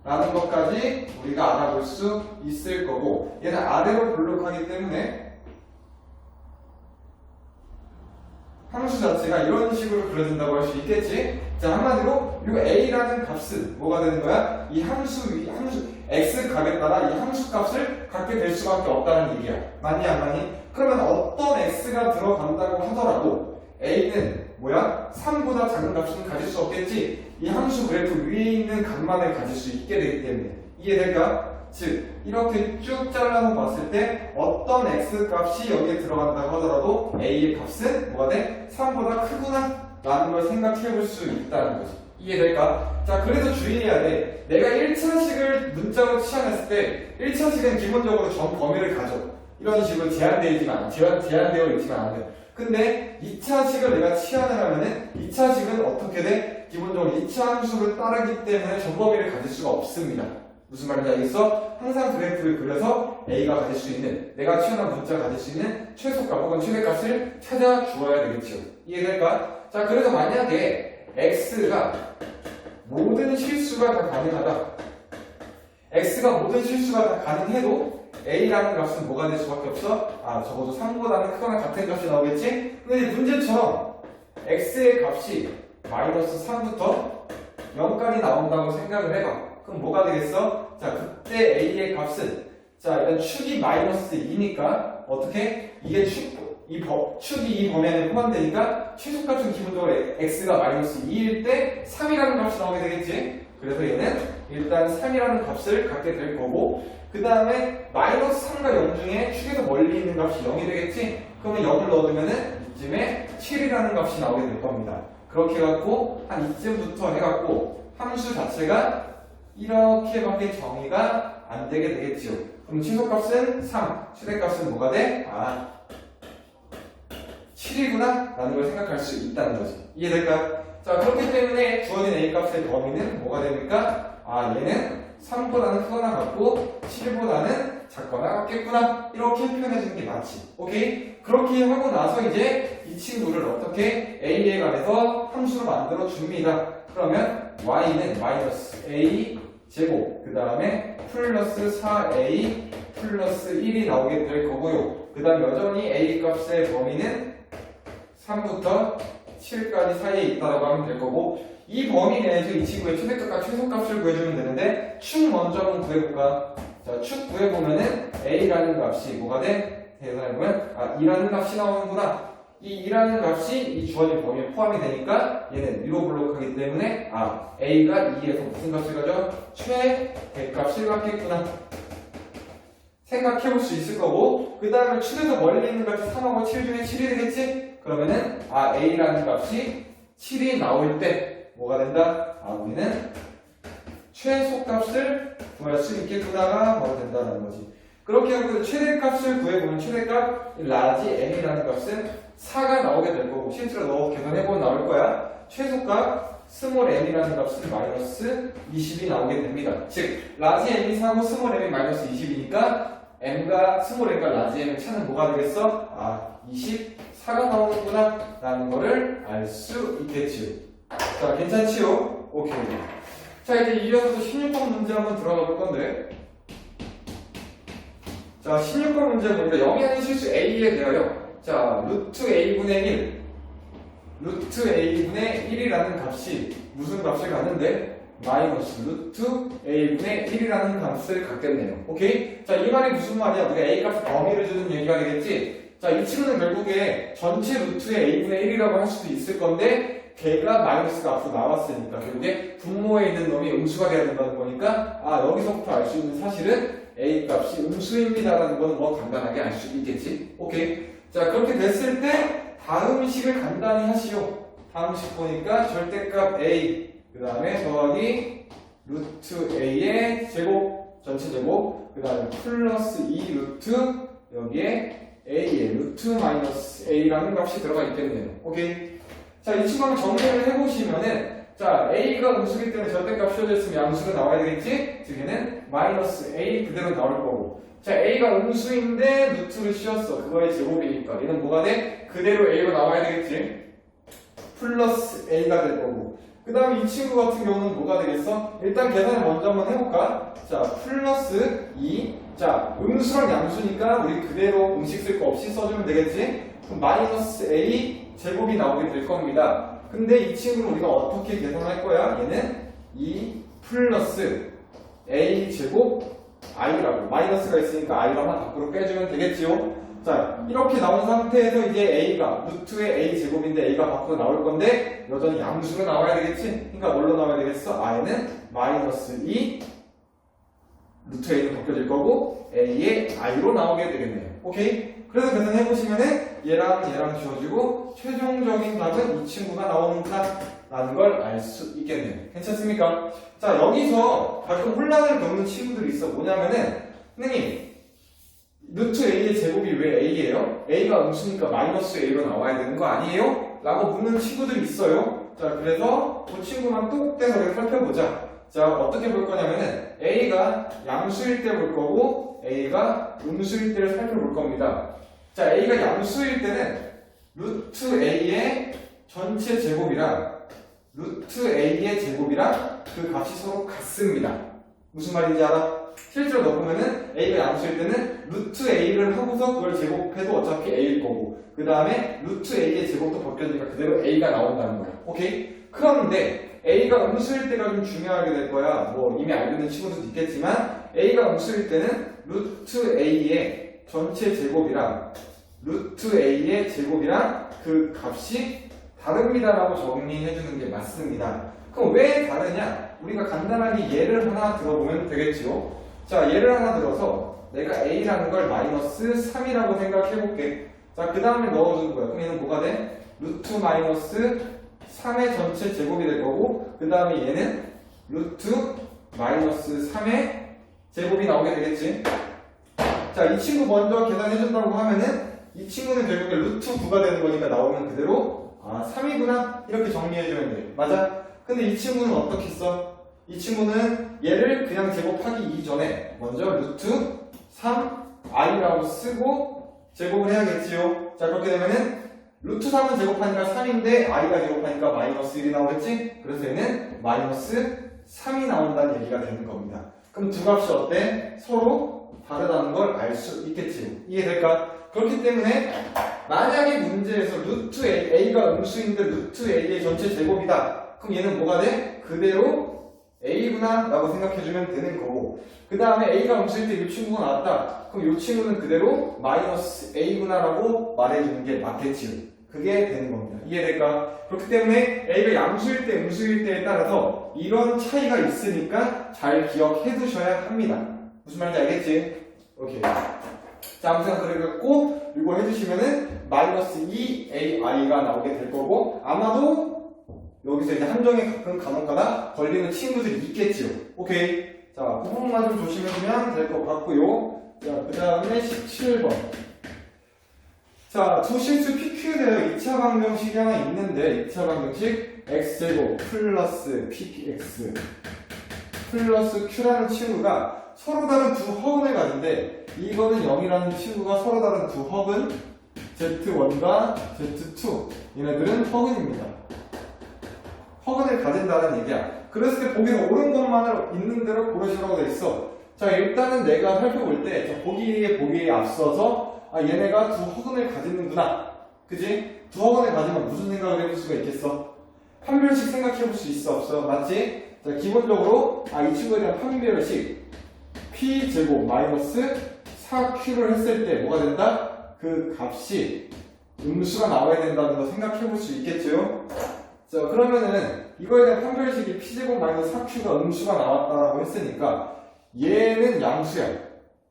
라는 것까지 우리가 알아볼 수 있을 거고 얘는 아래로 볼록하기 때문에 함수 자체가 이런 식으로 그려진다고 할 수 있겠지. 자, 한마디로 이 a라는 값은 뭐가 되는 거야? 이 함수 x 값에 따라 이 함수 값을 갖게 될 수밖에 없다는 얘기야. 맞니 안 맞니? 그러면 어떤 x가 들어간다고 하더라도 a는 뭐야? 3보다 작은 값은 가질 수 없겠지. 이 함수 그래프 위에 있는 값만을 가질 수 있게 되기 때문에. 이해될까? 즉 이렇게 쭉 잘라서 봤을 때 어떤 x 값이 여기에 들어간다고 하더라도 a의 값은 뭐가 돼? 3보다 크구나 라는 걸 생각해 볼 수 있다는 거지. 이해될까? 자, 그래서 주의해야 돼. 내가 1차식을 문자로 치환했을 때 1차식은 기본적으로 전 범위를 가져. 이런 식으로 제한되어 있지만 안 돼. 근데 2차식을 내가 치환을 하면은 2차식은 어떻게 돼? 기본적으로 2차 함수를 따르기 때문에 전 범위를 가질 수가 없습니다. 무슨 말인지 알겠어? 항상 그래프를 그려서 A가 가질 수 있는, 내가 취하는 문자가 가질 수 있는 최소값 혹은 최대값을 찾아 주어야 되겠죠. 이해될까? 자, 그래서 만약에 X가 모든 실수가 다 가능하다. X가 모든 실수가 다 가능해도 A라는 값은 뭐가 될 수밖에 없어? 아, 적어도 3보다는 크거나 같은 값이 나오겠지? 근데 이제 문제처럼 X의 값이 마이너스 3부터 0까지 나온다고 생각을 해봐. 그럼 뭐가 되겠어? 자, 그때 A의 값은, 자, 일단 축이 마이너스 2니까 어떻게? 이게 축이 이 범위에 포함되니까 최소값은 기본적으로 X가 마이너스 2일 때 3이라는 값이 나오게 되겠지? 그래서 얘는 일단 3이라는 값을 갖게 될 거고, 그 다음에 마이너스 3과 0 중에 축에서 멀리 있는 값이 0이 되겠지? 그러면 0을 넣어두면은 이쯤에 7이라는 값이 나오게 될 겁니다. 그렇게 해갖고 한 이쯤부터 해갖고 함수 자체가 이렇게밖에 정의가 안 되게 되겠지요. 그럼 최소값은 3, 최대값은 뭐가 돼? 아, 7이구나 라는 걸 생각할 수 있다는 거지. 이해될까? 자, 그렇기 때문에 주어진 A값의 범위는 뭐가 됩니까? 아, 얘는 3보다는 크거나 같고 7보다는 작거나 같겠구나, 이렇게 표현해주는 게 맞지. 오케이? 그렇게 하고 나서 이제 이 친구를 어떻게 A에 관해서 함수로 만들어 줍니다. 그러면 Y는 마이너스 A 제곱, 그 다음에 플러스 4A 플러스 1이 나오게 될 거고요. 그 다음 여전히 A 값의 범위는 3부터 7까지 사이에 있다라고 하면 될 거고, 이 범위 내에서 이 친구의 최대값과 최소값을 구해주면 되는데, 축 먼저 한번 구해볼까? 자, 축 구해보면은 A라는 값이 뭐가 돼? 계산해보면, 아, 2라는 값이 나오는구나. 이 2라는 값이 이 주어진 범위에 포함이 되니까 얘는 위로 블록하기 때문에, 아, A가 2에서 무슨 값을 가져? 최대값을 갖겠구나. 생각해볼 수 있을 거고, 그 다음에 축에서 멀리 있는 값이 3하고 7 중에 7이 되겠지? 그러면은, 아, A라는 값이 7이 나올 때 뭐가 된다? 아, 우리는 최소값을 구할 수 있겠구나가 바로 된다는 거지. 그렇게 하고 최대값을 구해보면 최대값 라지 M이라는 값은 4가 나오게 될 거고, 실제로 너 계산해보면 나올 거야. 최소값 스몰 m이라는 값은 마이너스 20이 나오게 됩니다. 즉 라지 m이 4고 스몰 m이 마이너스 20이니까 m과 스몰 m과 라지 m을 찾는 뭐가 되겠어? 아, 24가 나오는구나 라는 거를 알 수 있겠지요. 자, 괜찮지요? 오케이. 자, 이제 이어서 16번 문제 한번 들어가 볼 건데, 자, 16번 문제 보니까 영의 실수 a에 대하여, 자, 루트 a분의 1, 루트 a분의 1이라는 값이 무슨 값을 갖는데? 마이너스 루트 a분의 1이라는 값을 갖겠네요. 오케이? 자, 이 말이 무슨 말이야? 우리가 a 값 범위를 주는 얘기가 되겠지? 자, 이 친구는 결국에 전체 루트의 a분의 1이라고 할 수도 있을 건데, 걔가 마이너스가 앞으로 나왔으니까 결국에 분모에 있는 놈이 음수가 돼야 된다는 거니까, 아, 여기서부터 알 수 있는 사실은 a 값이 음수입니다라는 거는 뭐 간단하게 알 수 있겠지. 오케이. 자, 그렇게 됐을 때 다음 식을 간단히 하시오. 다음 식 보니까 절대값 a, 그 다음에 더하기 루트 a의 제곱, 전체 제곱, 그 다음에 플러스 2 루트 여기에 a의 루트 마이너스 a라는 값이 들어가 있겠네요. 오케이. 자, 이 친구는 정리를 해보시면은, 자, a가 음수기 때문에 절대값 씌워져 있으면 양수가 나와야 되겠지? 즉 얘는 마이너스 a 그대로 나올 거고, 자, a가 음수인데 루트를 씌웠어. 그거의 제곱이니까 얘는 뭐가 돼? 그대로 a가 나와야 되겠지? 플러스 a가 될 거고, 그 다음에 이 친구 같은 경우는 뭐가 되겠어? 일단 계산을 먼저 한번 해볼까? 자, 플러스 2, 자, 음수랑 양수니까 우리 그대로 음식 쓸 거 없이 써주면 되겠지? 그럼 마이너스 a 제곱이 나오게 될 겁니다. 근데 이 친구는 우리가 어떻게 계산할 거야? 얘는 2 플러스 a 제곱 i라고, 마이너스가 있으니까 i로 하나 밖으로 빼주면 되겠지요? 자, 이렇게 나온 상태에서 이제 a가 루트의 a 제곱인데 a가 밖으로 나올 건데 여전히 양수가 나와야 되겠지? 그러니까 뭘로 나와야 되겠어? i는 마이너스 2 루트 a는 벗겨질 거고 a의 i로 나오게 되겠네요. 오케이? 그래서 계산해보시면은 얘랑 얘랑 지워지고 최종적인 답은 이 친구가 나오는구나 라는 걸 알 수 있겠네요. 괜찮습니까? 자, 여기서 가끔 혼란을 겪는 친구들이 있어. 뭐냐면은, 선생님, 루트 a의 제곱이 왜 a예요? a가 음수니까 마이너스 a로 나와야 되는 거 아니에요? 라고 묻는 친구들이 있어요. 자, 그래서 그 친구만 똑 떼서 살펴보자. 자, 어떻게 볼 거냐면은 A가 양수일 때 볼 거고 A가 음수일 때를 살펴볼 겁니다. 자, A가 양수일 때는 루트 A의 전체 제곱이랑 루트 A의 제곱이랑 그 값이 서로 같습니다. 무슨 말인지 알아? 실제로 넣어보면은 A가 양수일 때는 루트 A를 하고서 그걸 제곱해도 어차피 A일 거고 그 다음에 루트 A의 제곱도 벗겨지니까 그대로 A가 나온다는 거야. 오케이? 그런데 A가 음수일 때가 좀 중요하게 될 거야. 뭐 이미 알고 있는 친구들도 있겠지만 A가 음수일 때는 루트 A의 전체 제곱이랑 루트 A의 제곱이랑 그 값이 다릅니다라고 정리해주는 게 맞습니다. 그럼 왜 다르냐? 우리가 간단하게 예를 하나 들어보면 되겠지요. 자, 예를 하나 들어서 내가 A라는 걸 마이너스 3이라고 생각해볼게. 자, 그 다음에 넣어주는 거야. 그럼 얘는 뭐가 돼? 루트 마이너스 3의 전체 제곱이 될 거고 그 다음에 얘는 루트 마이너스 3의 제곱이 나오게 되겠지. 자, 이 친구 먼저 계산해준다고 하면은 이 친구는 결국에 루트 9가 되는 거니까 나오면 그대로 3이구나 이렇게 정리해주면 돼. 맞아? 근데 이 친구는 어떻게 써? 이 친구는 얘를 그냥 제곱하기 이전에 먼저 루트 3i라고 쓰고 제곱을 해야겠지요. 자, 그렇게 되면은 루트 3은 제곱하니까 3인데 i가 제곱하니까 마이너스 1이 나오겠지? 그래서 얘는 마이너스 3이 나온다는 얘기가 되는 겁니다. 그럼 두 값이 어때? 서로 다르다는 걸 알 수 있겠지요. 이해될까? 그렇기 때문에 만약에 문제에서 루트 A가 음수인데 루트 A의 전체 제곱이다. 그럼 얘는 뭐가 돼? 그대로 A구나 라고 생각해주면 되는 거고 그 다음에 A가 음수일 때 이 친구가 나왔다. 그럼 이 친구는 그대로 마이너스 A구나 라고 말해주는 게 맞겠지요. 그게 되는 겁니다. 이해될까? 그렇기 때문에 A가 양수일 때 음수일 때에 따라서 이런 차이가 있으니까 잘 기억해 두셔야 합니다. 무슨 말인지 알겠지? 오케이. 자, 아무튼 그래갖고 이거 해주시면은 마이너스 2ai가 나오게 될 거고 아마도 여기서 이제 함정에 가끔 간혹가다 걸리는 친구들이 있겠지요. 오케이. 자, 그 부분만 좀 조심해주면 될 것 같고요. 자, 그 다음에 17번. 자, 두 실수 PQ 되어 2차 방정식이 하나 있는데 2차 방정식 x제곱 플러스 px 플러스 q라는 친구가 서로 다른 두 허근을 가진데 이거는 0이라는 친구가 서로 다른 두 허근 Z1과 Z2 얘네들은 허근입니다. 허근을 가진다는 얘기야. 그랬을 때 보기는 옳은 것만을 있는 대로 고르시라고 돼 있어. 자, 일단은 내가 살펴볼 때 보기에 앞서서 얘네가 두 허근을 가지는구나. 그지? 두 허근을 가지면 무슨 생각을 해볼 수가 있겠어? 판별식 생각해 볼 수 있어 없어? 맞지? 자, 기본적으로 이 친구에 대한 판별식 P제곱 마이너스 4Q를 했을 때 뭐가 된다? 그 값이 음수가 나와야 된다는 거 생각해 볼 수 있겠죠? 자, 그러면은 이거에 대한 판별식이 P제곱 마이너스 4Q가 음수가 나왔다라고 했으니까 얘는 양수야.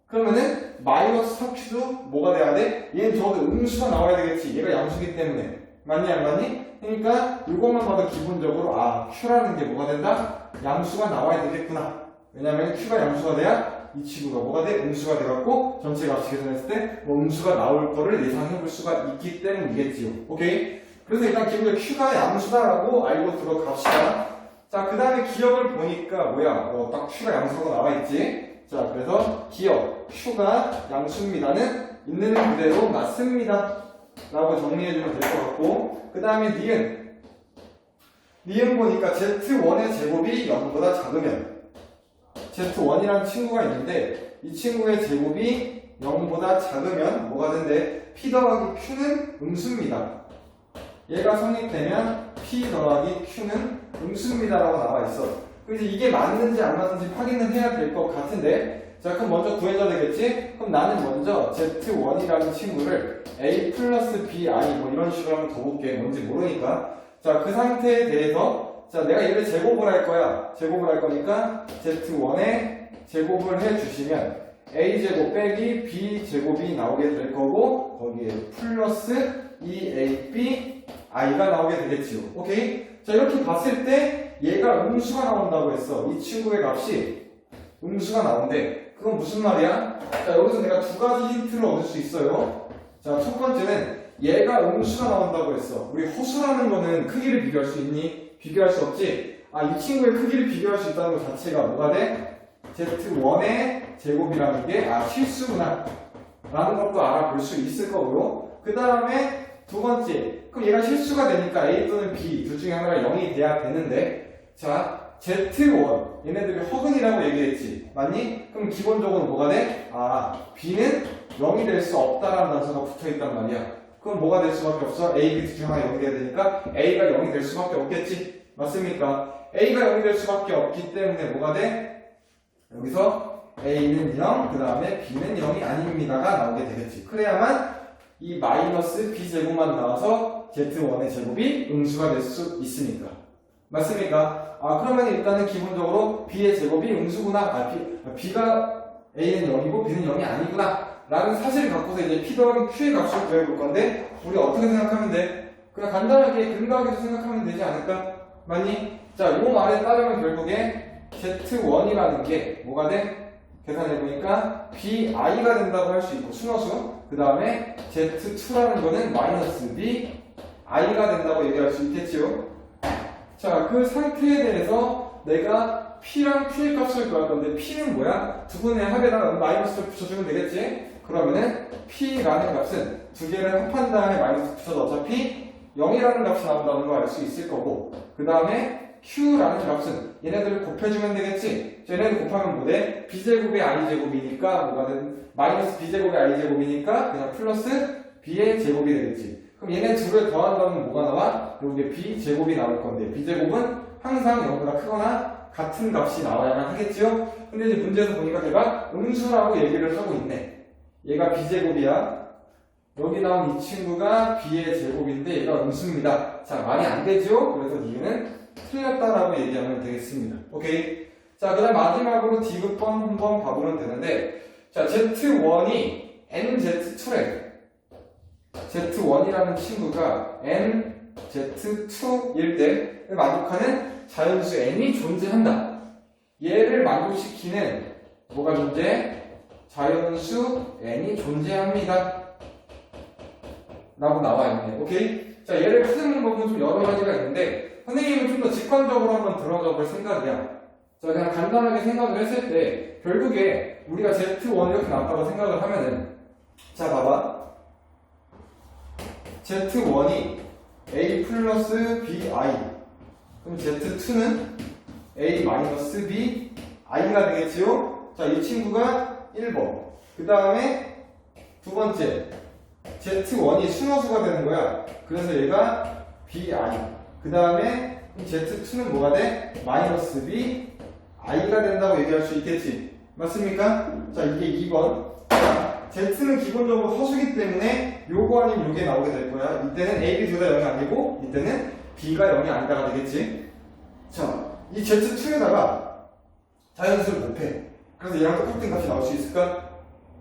그러면은 마이너스 4Q도 뭐가 돼야 돼? 얘는 적어도 음수가 나와야 되겠지. 얘가 양수기 때문에. 맞니 안 맞니? 그러니까 이것만 봐도 기본적으로 Q라는 게 뭐가 된다? 양수가 나와야 되겠구나. 왜냐면 Q가 양수가 돼야 이 친구가 뭐가 돼? 음수가 돼갖고 전체 값이 계산했을 때 뭐 음수가 나올 거를 예상해 볼 수가 있기 때문이겠지요. 오케이? 그래서 일단 기본적으로 Q가 양수다라고 알고 들어갑시다. 자, 그 다음에 기억을 보니까 뭐야? 딱 Q가 양수라고 나와있지? 자, 그래서 기억 Q가 양수입니다는 있는 그대로 맞습니다 라고 정리해주면 될 것 같고 그 다음에 니은 보니까 Z1의 제곱이 0보다 작으면 Z1이라는 친구가 있는데 이 친구의 제곱이 0보다 작으면 뭐가 된대? P 더하기 Q는 음수입니다. 얘가 성립되면 P 더하기 Q는 음수입니다 라고 나와 있어. 그래서 이게 맞는지 안 맞는지 확인을 해야 될 것 같은데 자, 그럼 먼저 구해줘야 되겠지? 그럼 나는 먼저 Z1이라는 친구를 A 플러스 BI 뭐 이런 식으로 한번 더 볼게. 뭔지 모르니까. 자, 그 상태에 대해서 자, 내가 얘를 제곱을 할 거야. 제곱을 할 거니까 Z1에 제곱을 해주시면 A제곱 빼기 B제곱이 나오게 될 거고 거기에 플러스 2AB I가 나오게 되겠지요. 오케이? 자, 이렇게 봤을 때 얘가 음수가 나온다고 했어. 이 친구의 값이 음수가 나온대. 그건 무슨 말이야? 자, 여기서 내가 두 가지 힌트를 얻을 수 있어요. 자, 첫 번째는 얘가 음수가 나온다고 했어. 우리 허수라는 거는 크기를 비교할 수 있니? 비교할 수 없지? 이 친구의 크기를 비교할 수 있다는 것 자체가 뭐가 돼? Z1의 제곱이라는 게 실수구나 라는 것도 알아볼 수 있을 거고요. 그 다음에 두 번째, 그럼 얘가 실수가 되니까 A 또는 B 둘 중에 하나가 0이 돼야 되는데, 자 Z1 얘네들이 허근이라고 얘기했지, 맞니? 그럼 기본적으로 뭐가 돼? B는 0이 될 수 없다라는 단서가 붙어있단 말이야. 그럼 뭐가 될 수밖에 없어? A, B 둘 중 하나 0이 돼야 되니까 A가 0이 될 수밖에 없겠지, 맞습니까? A가 0이 될 수밖에 없기 때문에 뭐가 돼? 여기서 A는 0, 그 다음에 B는 0이 아닙니다가 나오게 되겠지. 그래야만 이 마이너스 B제곱만 나와서 Z1의 제곱이 음수가 될 수 있으니까, 맞습니까? 그러면 일단은 기본적으로 B의 제곱이 음수구나, B가 A는 0이고 B는 0이 아니구나 라는 사실을 갖고서 이제 P 더하기 Q의 값을 구해볼 건데, 우리 어떻게 생각하면 돼? 그냥 간단하게 근거하기도 생각하면 되지 않을까? 맞니? 자, 요 말에 따르면 결국에 Z1이라는 게 뭐가 돼? 계산해보니까 BI가 된다고 할 수 있고, 순허수. 그 다음에 Z2라는 거는 마이너스 BI가 된다고 얘기할 수 있겠지요. 자, 그 상태에 대해서 내가 P랑 Q의 값을 구할 건데, P는 뭐야? 두 분의 합에다가 마이너스를 붙여주면 되겠지? 그러면은 P라는 값은 두 개를 합한 다음에 마이너스 붙여도 어차피 0이라는 값이 나온다는 걸 알 수 있을 거고, 그 다음에 Q라는 값은 얘네들을 곱해주면 되겠지? 얘네들 곱하면 뭐 돼? B제곱의 I제곱이니까 뭐가든 마이너스 B제곱의 I제곱이니까 그냥 플러스 B의 제곱이 되겠지. 그럼 얘네 둘을 더한다면 뭐가 나와? 여기에 B제곱이 나올 건데, B제곱은 항상 0보다 크거나 같은 값이 나와야만 하겠지요? 근데 이제 문제에서 보니까 내가 음수라고 얘기를 하고 있네. 얘가 B제곱이야. 여기 나온 이 친구가 B의 제곱인데 얘가 음수입니다. 자, 말이 안 되죠? 그래서 이유는 틀렸다라고 얘기하면 되겠습니다. 오케이? 자, 그 다음 마지막으로 D급번 한번 가보면 되는데, 자, Z1이 NZ2래. Z1이라는 친구가 NZ2일 때 만족하는 자연수 N이 존재한다. 얘를 만족시키는 뭐가 존재? 자연수 N이 존재합니다. 라고 나와 있네. 오케이? 자, 얘를 푸는 법은 좀 여러 가지가 있는데, 선생님은 좀 더 직관적으로 한번 들어가 볼 생각이야. 자, 그냥 간단하게 생각을 했을 때, 결국에 우리가 Z1 이렇게 나왔다고 생각을 하면은, 자, 봐봐. Z1이 A 플러스 BI. 그럼 Z2는 A 마이너스 B I가 되겠지요? 자, 이 친구가 1번. 그 다음에 두 번째. Z1이 순허수가 되는 거야. 그래서 얘가 BI. 그 다음에 Z2는 뭐가 돼? 마이너스 B I가 된다고 얘기할 수 있겠지. 맞습니까? 자, 이게 2번. Z는 기본적으로 허수기 때문에 요거 아니면 요게 나오게 될 거야. 이때는 A, B 둘 다 0이 아니고 이때는 B가 0이 아니다가 되겠지. 자, 이 Z2에다가 자연수를 곱해. 그래서 얘랑 똑같은 값이 나올 수 있을까?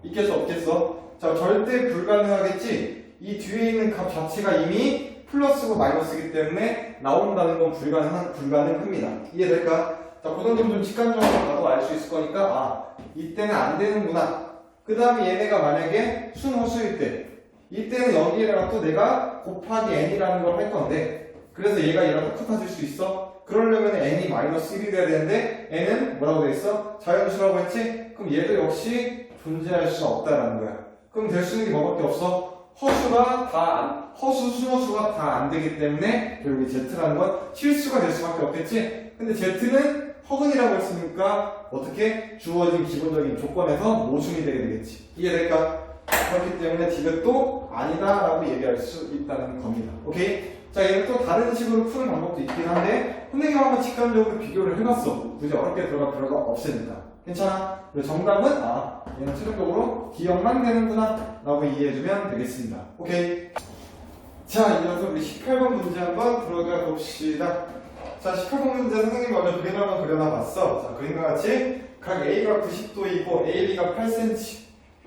있겠어 없겠어? 자, 절대 불가능하겠지? 이 뒤에 있는 값 자체가 이미 플러스고 마이너스이기 때문에 나온다는 건 불가능합니다. 이해될까? 자, 그 정도는 좀 직관적으로 봐도 알 수 있을 거니까, 이때는 안 되는구나. 그 다음에 얘네가 만약에 순허수일 때, 이때는 여기에다가 또 내가 곱하기 n이라는 걸 할 건데, 그래서 얘가 얘랑 똑같아질 수 있어? 그러려면 n이 마이너스 1이 돼야 되는데, n은 뭐라고 돼 있어? 자연수라고 했지? 그럼 얘도 역시 존재할 수 없다라는 거야. 그럼 될 수 있는 게 뭐밖에 없어? 허수, 순허수가 다 안 되기 때문에 결국 Z라는 건 실수가 될 수밖에 없겠지? 근데 Z는 허근이라고 했으니까 어떻게? 주어진 기본적인 조건에서 모순이 되게 되겠지. 이해될까? 그렇기 때문에 D가 아니다 라고 얘기할 수 있다는 겁니다. 오케이? 자, 얘는 또 다른 식으로 푸는 방법도 있긴 한데 선생님 한번 직관적으로 비교를 해봤어. 굳이 어렵게 들어갈 필요가 없으니까. 괜찮아? 그리고 정답은 얘는 최종적으로 D형만 되는구나 라고 이해해주면 되겠습니다. 오케이? 자, 이어서 우리 18번 문제 한번 들어가 봅시다. 자, 18번 문제 선생님이 먼저 그림 한번 그려놔봤어. 자, 그림과 같이 각 A가 90도이고 AB가 8cm,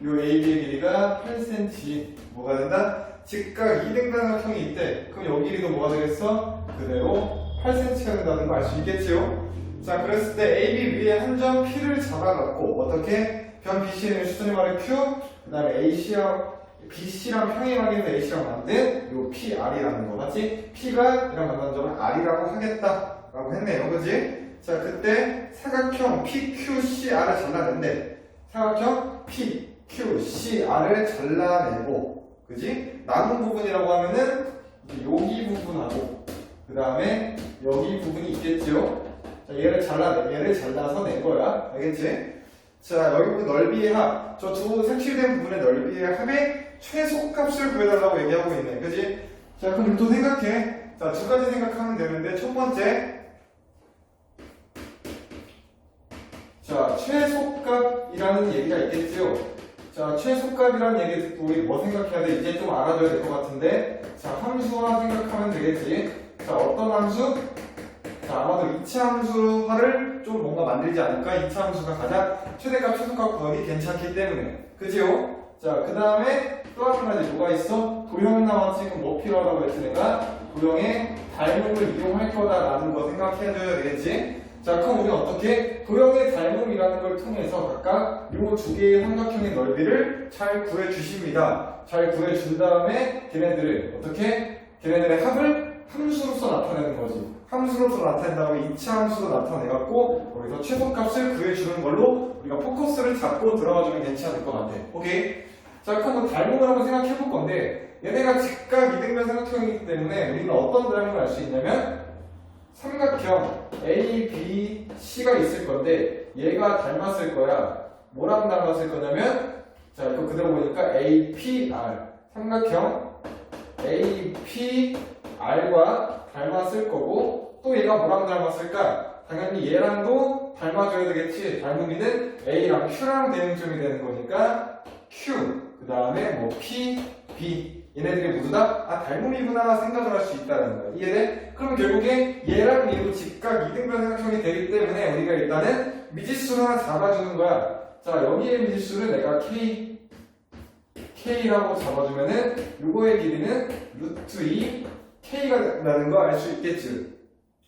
요 AB의 길이가 8cm 뭐가 된다? 즉각 2등분각형이 있대. 그럼 여기 길이도 뭐가 되겠어? 그대로 8cm가 된다는 거 알 수 있겠지요? 자, 그랬을 때 AB 위에 한 점 P를 잡아갖고 어떻게? 변 BC는 수준이 말해 Q, 그 다음에 BC랑 평행하게 해서 AC랑 만든 요 PR이라는 거 맞지? P가 이랑 만난 점을 R이라고 하겠다 라고 했네요. 그지? 자, 그때 사각형 PQCR을 잘라낸대. 사각형 PQCR을 잘라내고, 그지? 남은 부분이라고 하면은 여기 부분하고, 그 다음에 여기 부분이 있겠죠? 자, 얘를 잘라서 낸 거야. 알겠지? 자, 여기 부분 넓이의 합. 저 두 색칠된 부분의 넓이의 합의 최소값을 구해달라고 얘기하고 있네. 그지? 자, 그럼 또 생각해. 자, 두 가지 생각하면 되는데, 첫 번째. 자, 최소값이라는 얘기가 있겠지요. 자, 최소값이라는 얘기 듣고 우리 뭐 생각해야 돼? 이제 좀 알아둬야 될 것 같은데. 자, 함수화 생각하면 되겠지. 자, 어떤 함수? 자, 아마도 이차함수화를 좀 뭔가 만들지 않을까? 이차함수가 가장 최대값, 최소값 구하기 괜찮기 때문에. 그지요? 자, 그 다음에 또 한 가지 뭐가 있어? 도형 나왔지? 그럼 뭐 필요하다고 했지 내가? 도형의 닮음을 이용할 거다라는 거 생각해줘야 되겠지? 자, 그럼 우리는 어떻게? 도형의 닮음이라는 걸 통해서 각각 요 두 개의 삼각형의 넓이를 잘 구해주십니다. 잘 구해준 다음에 걔네들을 어떻게? 걔네들의 합을 함수로서 나타내는 거지. 함수로서 나타낸 다음에 2차 함수로 나타내갖고 거기서 최소값을 구해주는 걸로 우리가 포커스를 잡고 들어가주면 괜찮을 것 같아. 오케이? 자, 그럼 뭐 닮음을 한번 생각해 볼 건데 얘네가 직각 이등변 삼각형이기 때문에 우리는 어떤 닮음을 알 수 있냐면 삼각형 A, B, C가 있을 건데 얘가 닮았을 거야. 뭐랑 닮았을 거냐면 자, 이거 그대로 보니까 A, P, R 삼각형 A, P, R과 닮았을 거고 또 얘가 뭐랑 닮았을까? 당연히 얘랑도 닮아줘야 되겠지. 닮음이는 A랑 Q랑 대응점이 되는 거니까 Q 그 다음에 뭐 P, B 얘네들이 모두 다 닮음이구나 생각을 할 수 있다는 거야. 이해돼? 그럼 결국에 얘랑 얘도 직각 이등변 삼각형이 되기 때문에 우리가 일단은 미지수를 하나 잡아주는 거야. 자, 여기에 미지수를 내가 K라고 잡아주면은 요거의 길이는 루트 2 K가 나는 거 알 수 있겠지.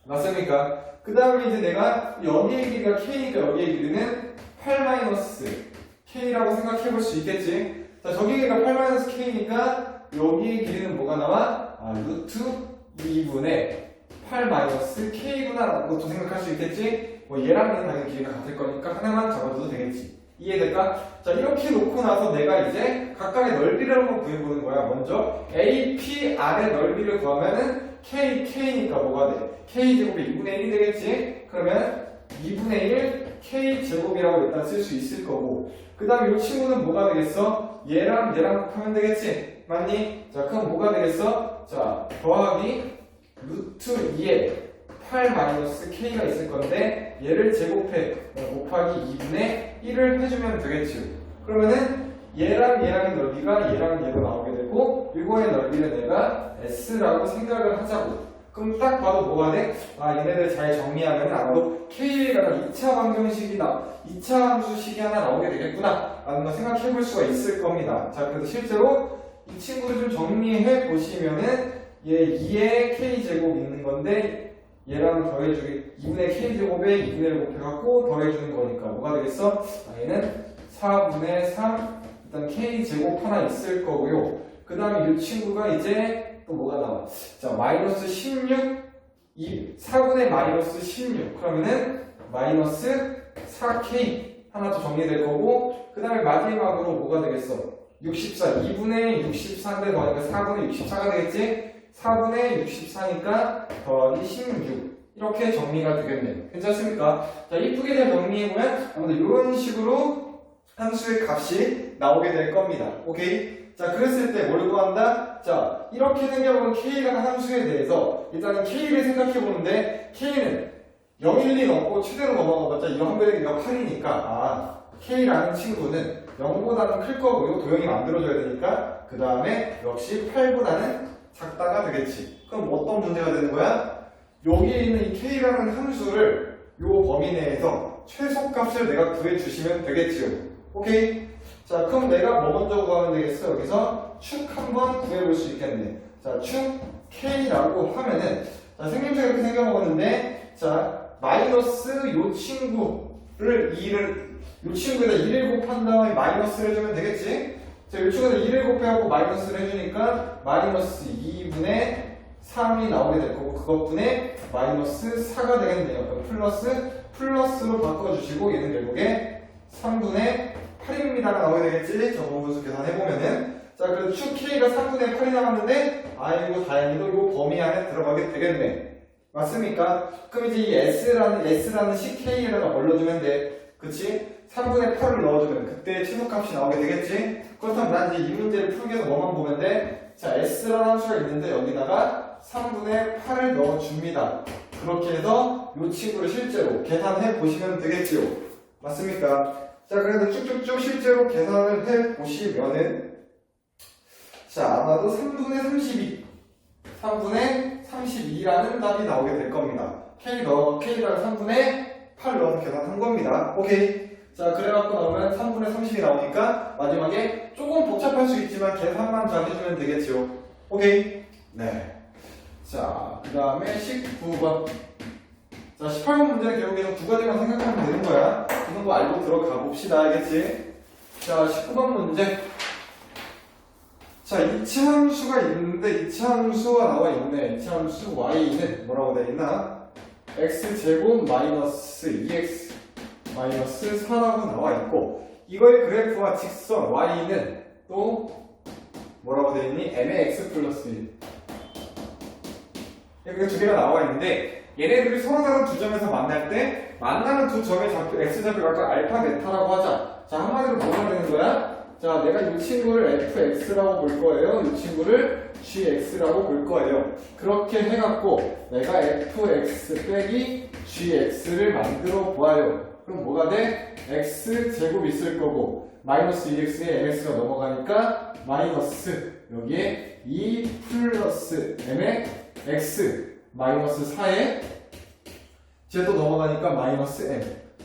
맞습니까? 그 다음에 이제 내가 여기의 길이가 K니까 여기의 길이는 8-K라고 생각해 볼 수 있겠지. 자, 저기가 8-K니까 여기의 길이는 뭐가 나와? 루트 2분의 8-K구나 라고 또 생각할 수 있겠지. 뭐 얘랑 얘는 당연히 길이가 같을 거니까 하나만 잡아줘도 되겠지. 이해될까? 자, 이렇게 놓고 나서 내가 이제 각각의 넓이를 한번 구해보는 거야. 먼저 A, P, R의 넓이를 구하면은 K니까 뭐가 돼? K제곱이 2분의 1이 되겠지? 그러면 2분의 1 K제곱이라고 일단 쓸 수 있을 거고 그 다음에 이 친구는 뭐가 되겠어? 얘랑 곱하면 되겠지? 맞니? 자, 그럼 뭐가 되겠어? 자, 더하기 루트 2에 8-K가 있을 건데 얘를 제곱해 곱하기 2분의 1을 해주면 되겠지. 그러면은 얘랑의 넓이가 얘랑 얘로 나오게 되고 이거의 넓이를 내가 S라고 생각을 하자고. 그럼 딱 봐도 뭐가 돼? 얘네들 잘 정리하면 아마도 K가 2차 방정식이다 2차 함수식이 하나 나오게 되겠구나 라는 거 생각해 볼 수가 있을 겁니다. 자, 그래서 실제로 이 친구를 좀 정리해 보시면은 얘 2의 K제곱 있는 건데 얘랑 더해주기 2분의 K제곱에 2분의 1 곱해갖고 더해주는 거니까 뭐가 되겠어? 얘는 4분의 3 일단 K제곱 하나 있을 거고요. 그 다음에 이 친구가 이제 또 뭐가 나와? 자, 마이너스 16 4분의 마이너스 16 그러면은 마이너스 4K 하나 더 정리될 거고 그 다음에 마지막으로 뭐가 되겠어? 64 2분의 64인데 더하니까 4분의 64가 되겠지? 4분의 64니까 더하기 16 이렇게 정리가 되겠네요. 괜찮습니까? 자, 이쁘게 잘 정리해보면 아무래도 이런 식으로 함수의 값이 나오게 될 겁니다. 오케이? 자, 그랬을 때 뭘 구한다? 자, 이렇게 생겨본 K라는 함수에 대해서 일단은 K를 생각해보는데 K는 0, 1, 2 넣고 최대로 넘어가봤자 이거 한 배는 8이니까 K라는 친구는 0보다는 클 거고요. 도형이 만들어져야 되니까 그 다음에 역시 8보다는 작다가 되겠지. 그럼 어떤 문제가 되는 거야? 여기에 있는 이 K라는 함수를 요 범위 내에서 최소값을 내가 구해주시면 되겠지요. 오케이? 자, 그럼 내가 뭐 먼저 구하면 되겠어? 여기서 축 한번 구해볼 수 있겠네. 자, 축 K라고 하면은 자, 생김새가 이렇게 생겨먹었는데 자, 마이너스 요 친구를 요 친구에다 2를 곱한 다음에 마이너스를 해주면 되겠지? 자, 요 친구에다 2를 곱해갖고 마이너스를 해주니까 마이너스 2분의 3 3이 나오게 될 거고 그것분에 마이너스 4가 되겠네요. 그럼 플러스로 바꿔주시고 얘는 결국에 3분의 8입니다가 나오게 되겠지? 정보분수 계산해보면은. 자, 그래서 축 K가 3분의 8이 나왔는데 아이고 다행히도 이 범위 안에 들어가게 되겠네. 맞습니까? 그럼 이제 이 S라는 CK에다가 올려주면 돼. 그치? 3분의 8을 넣어주면 그때 최소값이 나오게 되겠지? 그렇다면 난 이제 이 문제를 풀기 위해서 뭐만 보면 돼? 자, S라는 함수가 있는데 여기다가 3분의 8을 넣어줍니다. 그렇게 해서 이 친구를 실제로 계산해 보시면 되겠지요. 맞습니까? 자, 그래서 쭉쭉쭉 실제로 계산을 해 보시면은 자, 아마도 3분의 32라는 답이 나오게 될 겁니다. K를 3분의 8 넣어서 계산한 겁니다. 오케이. 자, 그래갖고 나오면 3분의 30이 나오니까 마지막에 조금 복잡할 수 있지만 계산만 잘 해주면 되겠죠. 오케이. 네. 자, 그 다음에 19번. 자, 18번 문제는 결국에는 두 가지만 생각하면 되는 거야. 이런 거 알고 들어가 봅시다. 알겠지? 자, 19번 문제. 자, 이차함수가 있는데 이차함수가 나와 있네. 이차함수 y는 뭐라고 되어 있나? x제곱 마이너스 2x 마이너스 4라고 나와 있고 이거의 그래프와 직선 y는 또 뭐라고 되어 있니? m의 x 플러스 1 이렇게 두 개가 나와 있는데 얘네들이 서로 다른 두 점에서 만날 때 만나는 두 점의 좌표 x좌표가 아까 알파 베타라고 하자. 자, 한마디로 뭐가 되는 거야? 자, 내가 이 친구를 fx라고 볼 거예요. 이 친구를 gx라고 볼 거예요. 그렇게 해갖고 내가 fx 빼기 gx를 만들어 보아요. 그럼 뭐가 돼? x제곱 있을 거고 마이너스 2x에 mx가 넘어가니까 마이너스 여기에 2 플러스 m의 x 마이너스 4에 쟤도 넘어가니까 마이너스 m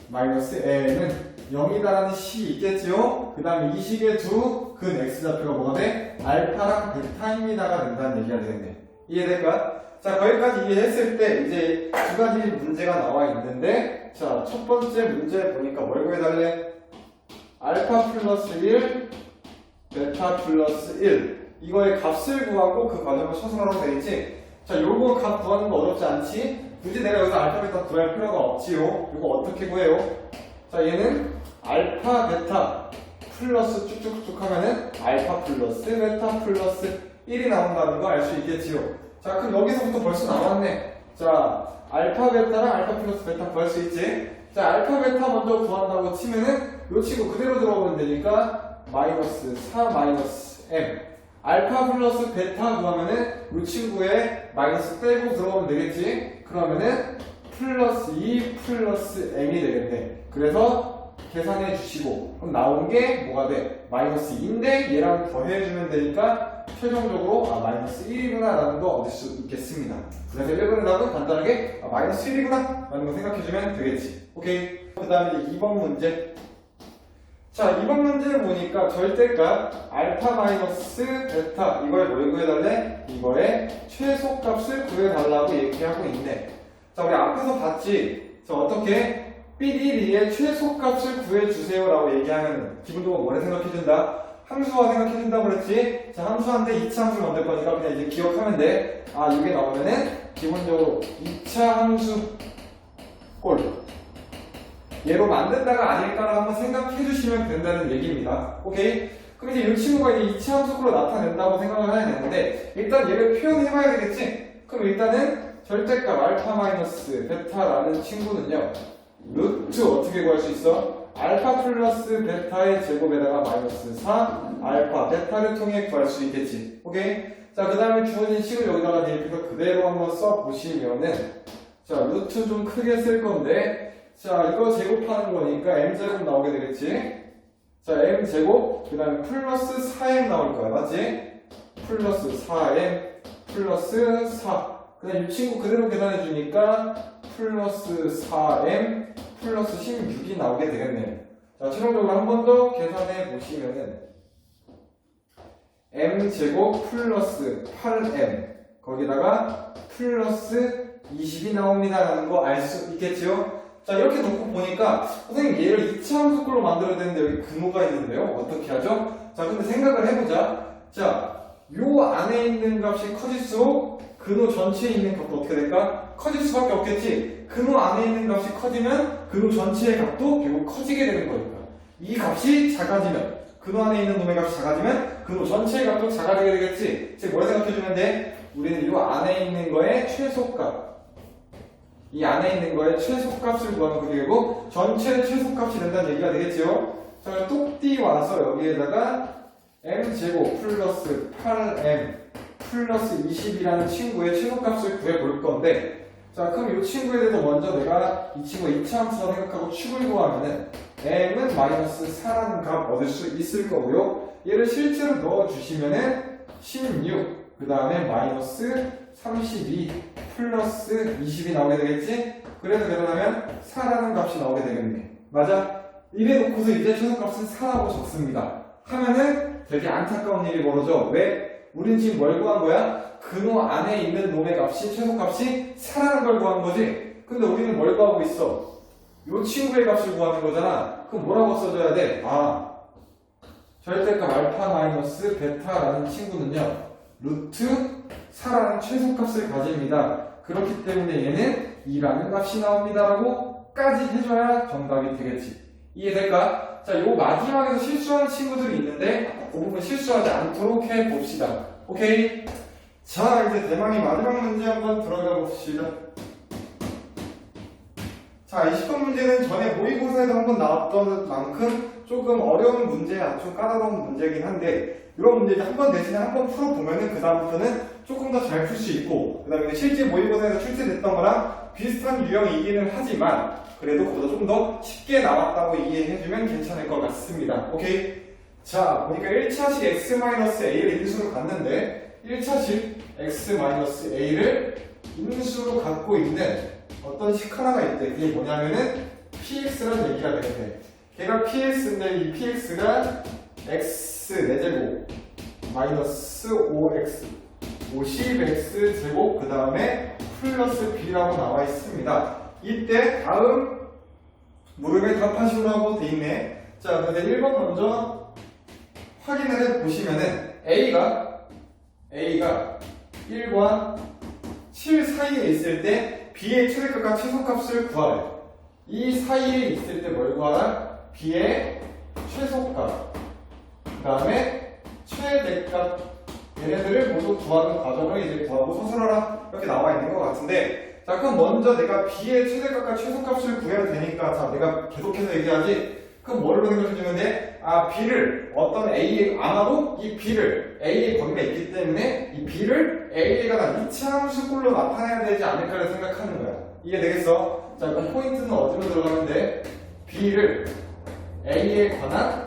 마이너스 m은 0이다라는 식이 있겠지요? 그 다음에 이 식의 두 근 x좌표가 뭐가 돼? 알파랑 베타입니다가 된다는 얘기가 되겠네. 이해될까? 자, 거기까지 이해했을 때 이제 두 가지 문제가 나와 있는데 자, 첫 번째 문제 보니까 뭘 구해달래? 알파 플러스 1 베타 플러스 1 이거의 값을 구하고 그 과정을 처분하라고 되겠지? 자, 요거 값 구하는 거 어렵지 않지? 굳이 내가 여기서 알파 베타 구할 필요가 없지요? 이거 어떻게 구해요? 자, 얘는 알파 베타 플러스 쭉쭉쭉 하면은 알파 플러스 베타 플러스 1이 나온다는 거 알 수 있겠지요? 자, 그럼 여기서부터 벌써 나왔네. 자, 알파 베타랑 알파 플러스 베타 구할 수 있지? 자, 알파 베타 먼저 구한다고 치면은 요 친구 그대로 들어오면 되니까 마이너스 4 마이너스 m 알파 플러스 베타 구하면은 요 친구에 마이너스 빼고 들어오면 되겠지? 그러면은 플러스 2 플러스 m이 되겠네. 그래서 계산해 주시고 그럼 나온 게 뭐가 돼? 마이너스 2인데 얘랑 더해주면 되니까 최종적으로 마이너스 1이구나 라는 거 얻을 수 있겠습니다. 그래서 1번의 답은 간단하게 마이너스 1이구나 라는 거 생각해주면 되겠지. 오케이. 그 다음에 2번 문제. 자, 2번 문제를 보니까 절대값 알파 마이너스 베타 이거에 뭘 구해달래? 이거의 최소값을 구해달라고 얘기하고 있네. 자, 우리 앞에서 봤지? 자, 어떻게? 삐리리의 최소값을 구해주세요 라고 얘기하면 기본적으로 뭐를 생각해준다? 함수화 생각해준다고 그랬지? 자, 함수한테 2차 함수를 만들 거니까 그냥 이제 기억하면 돼. 이게 나오면은 기본적으로 2차 함수 꼴 얘로 만든다가 아닐까라고 한번 생각해주시면 된다는 얘기입니다. 오케이? 그럼 이제 이 친구가 이제 2차 함수 꼴로 나타낸다고 생각을 해야 되는데 일단 얘를 표현해봐야 되겠지? 그럼 일단은 절대값 알파 마이너스 베타라는 친구는요 루트 어떻게 구할 수 있어? 알파 플러스 베타의 제곱에다가 마이너스 4 알파 베타를 통해 구할 수 있겠지. 오케이? 자, 그 다음에 주어진 식을 여기다가 대입해서 그대로 한번 써보시면은 자, 루트 좀 크게 쓸 건데 자, 이거 제곱하는 거니까 m제곱 나오게 되겠지. 자, m제곱 그 다음에 플러스 4m 나올 거야. 맞지? 플러스 4m 플러스 4 그 다음 이 친구 그대로 계산해 주니까 플러스 4m 플러스 16이 나오게 되겠네요. 자, 최종적으로 한 번 더 계산해 보시면은 m제곱 플러스 8m 거기다가 플러스 20이 나옵니다 라는 거 알 수 있겠지요? 자, 이렇게 놓고 보니까 선생님 얘를 2차 함수꼴로 만들어야 되는데 여기 근호가 있는데요? 어떻게 하죠? 자, 근데 생각을 해보자. 자, 요 안에 있는 값이 커질수록 근호 전체에 있는 값도 어떻게 될까? 커질 수밖에 없겠지. 근호 안에 있는 값이 커지면 근호 전체의 값도 결국 커지게 되는 거니까. 이 값이 작아지면, 근호 안에 있는 놈의 값이 작아지면 근호 전체의 값도 작아지게 되겠지. 즉, 뭘 생각해주면 돼? 우리는 이 안에 있는 거의 최소값, 이 안에 있는 거의 최소값을 구하는 거 되고 전체 최소값이 된다는 얘기가 되겠죠. 자, 똑띠 와서 여기에다가 m제곱 플러스 8m 플러스 20이라는 친구의 최소값을 구해볼 건데, 자, 그럼 이 친구에 대해서 먼저 내가 이 친구의 이차함수라 생각하고 축을 구하면은 m은 마이너스 4라는 값 얻을 수 있을 거고요. 얘를 실제로 넣어주시면은 16, 그 다음에 마이너스 32 플러스 20이 나오게 되겠지? 그래서 계산하면 4라는 값이 나오게 되겠네. 맞아? 이래 놓고서 이제 최소값은 4라고 적습니다. 하면은 되게 안타까운 일이 벌어져. 왜? 우린 지금 뭘 구한 거야? 근호 안에 있는 놈의 값이, 최소값이 4라는 걸 구한 거지? 근데 우리는 뭘 구하고 있어? 요 친구의 값을 구하는 거잖아. 그럼 뭐라고 써줘야 돼? 아, 절대값 알파 마이너스 베타라는 친구는요, 루트 4라는 최소값을 가집니다. 그렇기 때문에 얘는 2라는 값이 나옵니다 라고 까지 해줘야 정답이 되겠지. 이해될까? 자, 요 마지막에서 실수하는 친구들이 있는데 그 부분 실수하지 않도록 해봅시다. 오케이? 자, 이제 대망의 마지막 문제 한번 들어가 봅시다. 자, 이 10번 문제는 전에 모의고사에도 한번 나왔던 만큼 조금 어려운 문제야. 좀 까다로운 문제긴 한데, 이런 문제 이제 한번 대신에 한번 풀어보면은 그다음부터는 조금 더 잘 풀 수 있고, 그 다음에 실제 모의고사에서 출제됐던 거랑 비슷한 유형이기는 하지만 그래도 그보다 좀 더 쉽게 나왔다고 이해해주면 괜찮을 것 같습니다. 오케이? 자, 보니까 1차식 x-a를 인수로 갔는데 1차식 x-a를 인수로 갖고 있는 어떤 식 하나가 있대. 그게 뭐냐면은 px라는 얘기가 되는데, 걔가 px인데 이 px가 x 4제곱 마이너스 5x 50x 제곱 그 다음에 플러스 b라고 나와 있습니다. 이때 다음 물음에 답하시라고 돼 있네. 자, 근데 1번 먼저 확인을 해 보시면은 A가 1과 7 사이에 있을 때 B의 최대값과 최소값을 구하래. 이 사이에 있을 때 뭘 구하라? B의 최소값, 그 다음에 최대값, 얘네들을 모두 구하는 과정을 이제 구하고 서술하라 이렇게 나와 있는 것 같은데, 자, 그럼 먼저 내가 B의 최대값과 최소값을 구해야 되니까, 자, 내가 계속해서 얘기하지. 그럼 뭐로 생각해주면 돼? 아, B를 어떤 A에, 아마도 이 B를 A의 범위가 있기 때문에 이 B를 A에 관한 이차함수꼴로 나타내야 되지 않을까를 생각하는 거야. 이해되겠어? 자, 그럼 포인트는 어디로 들어가면 돼? B를 A에 관한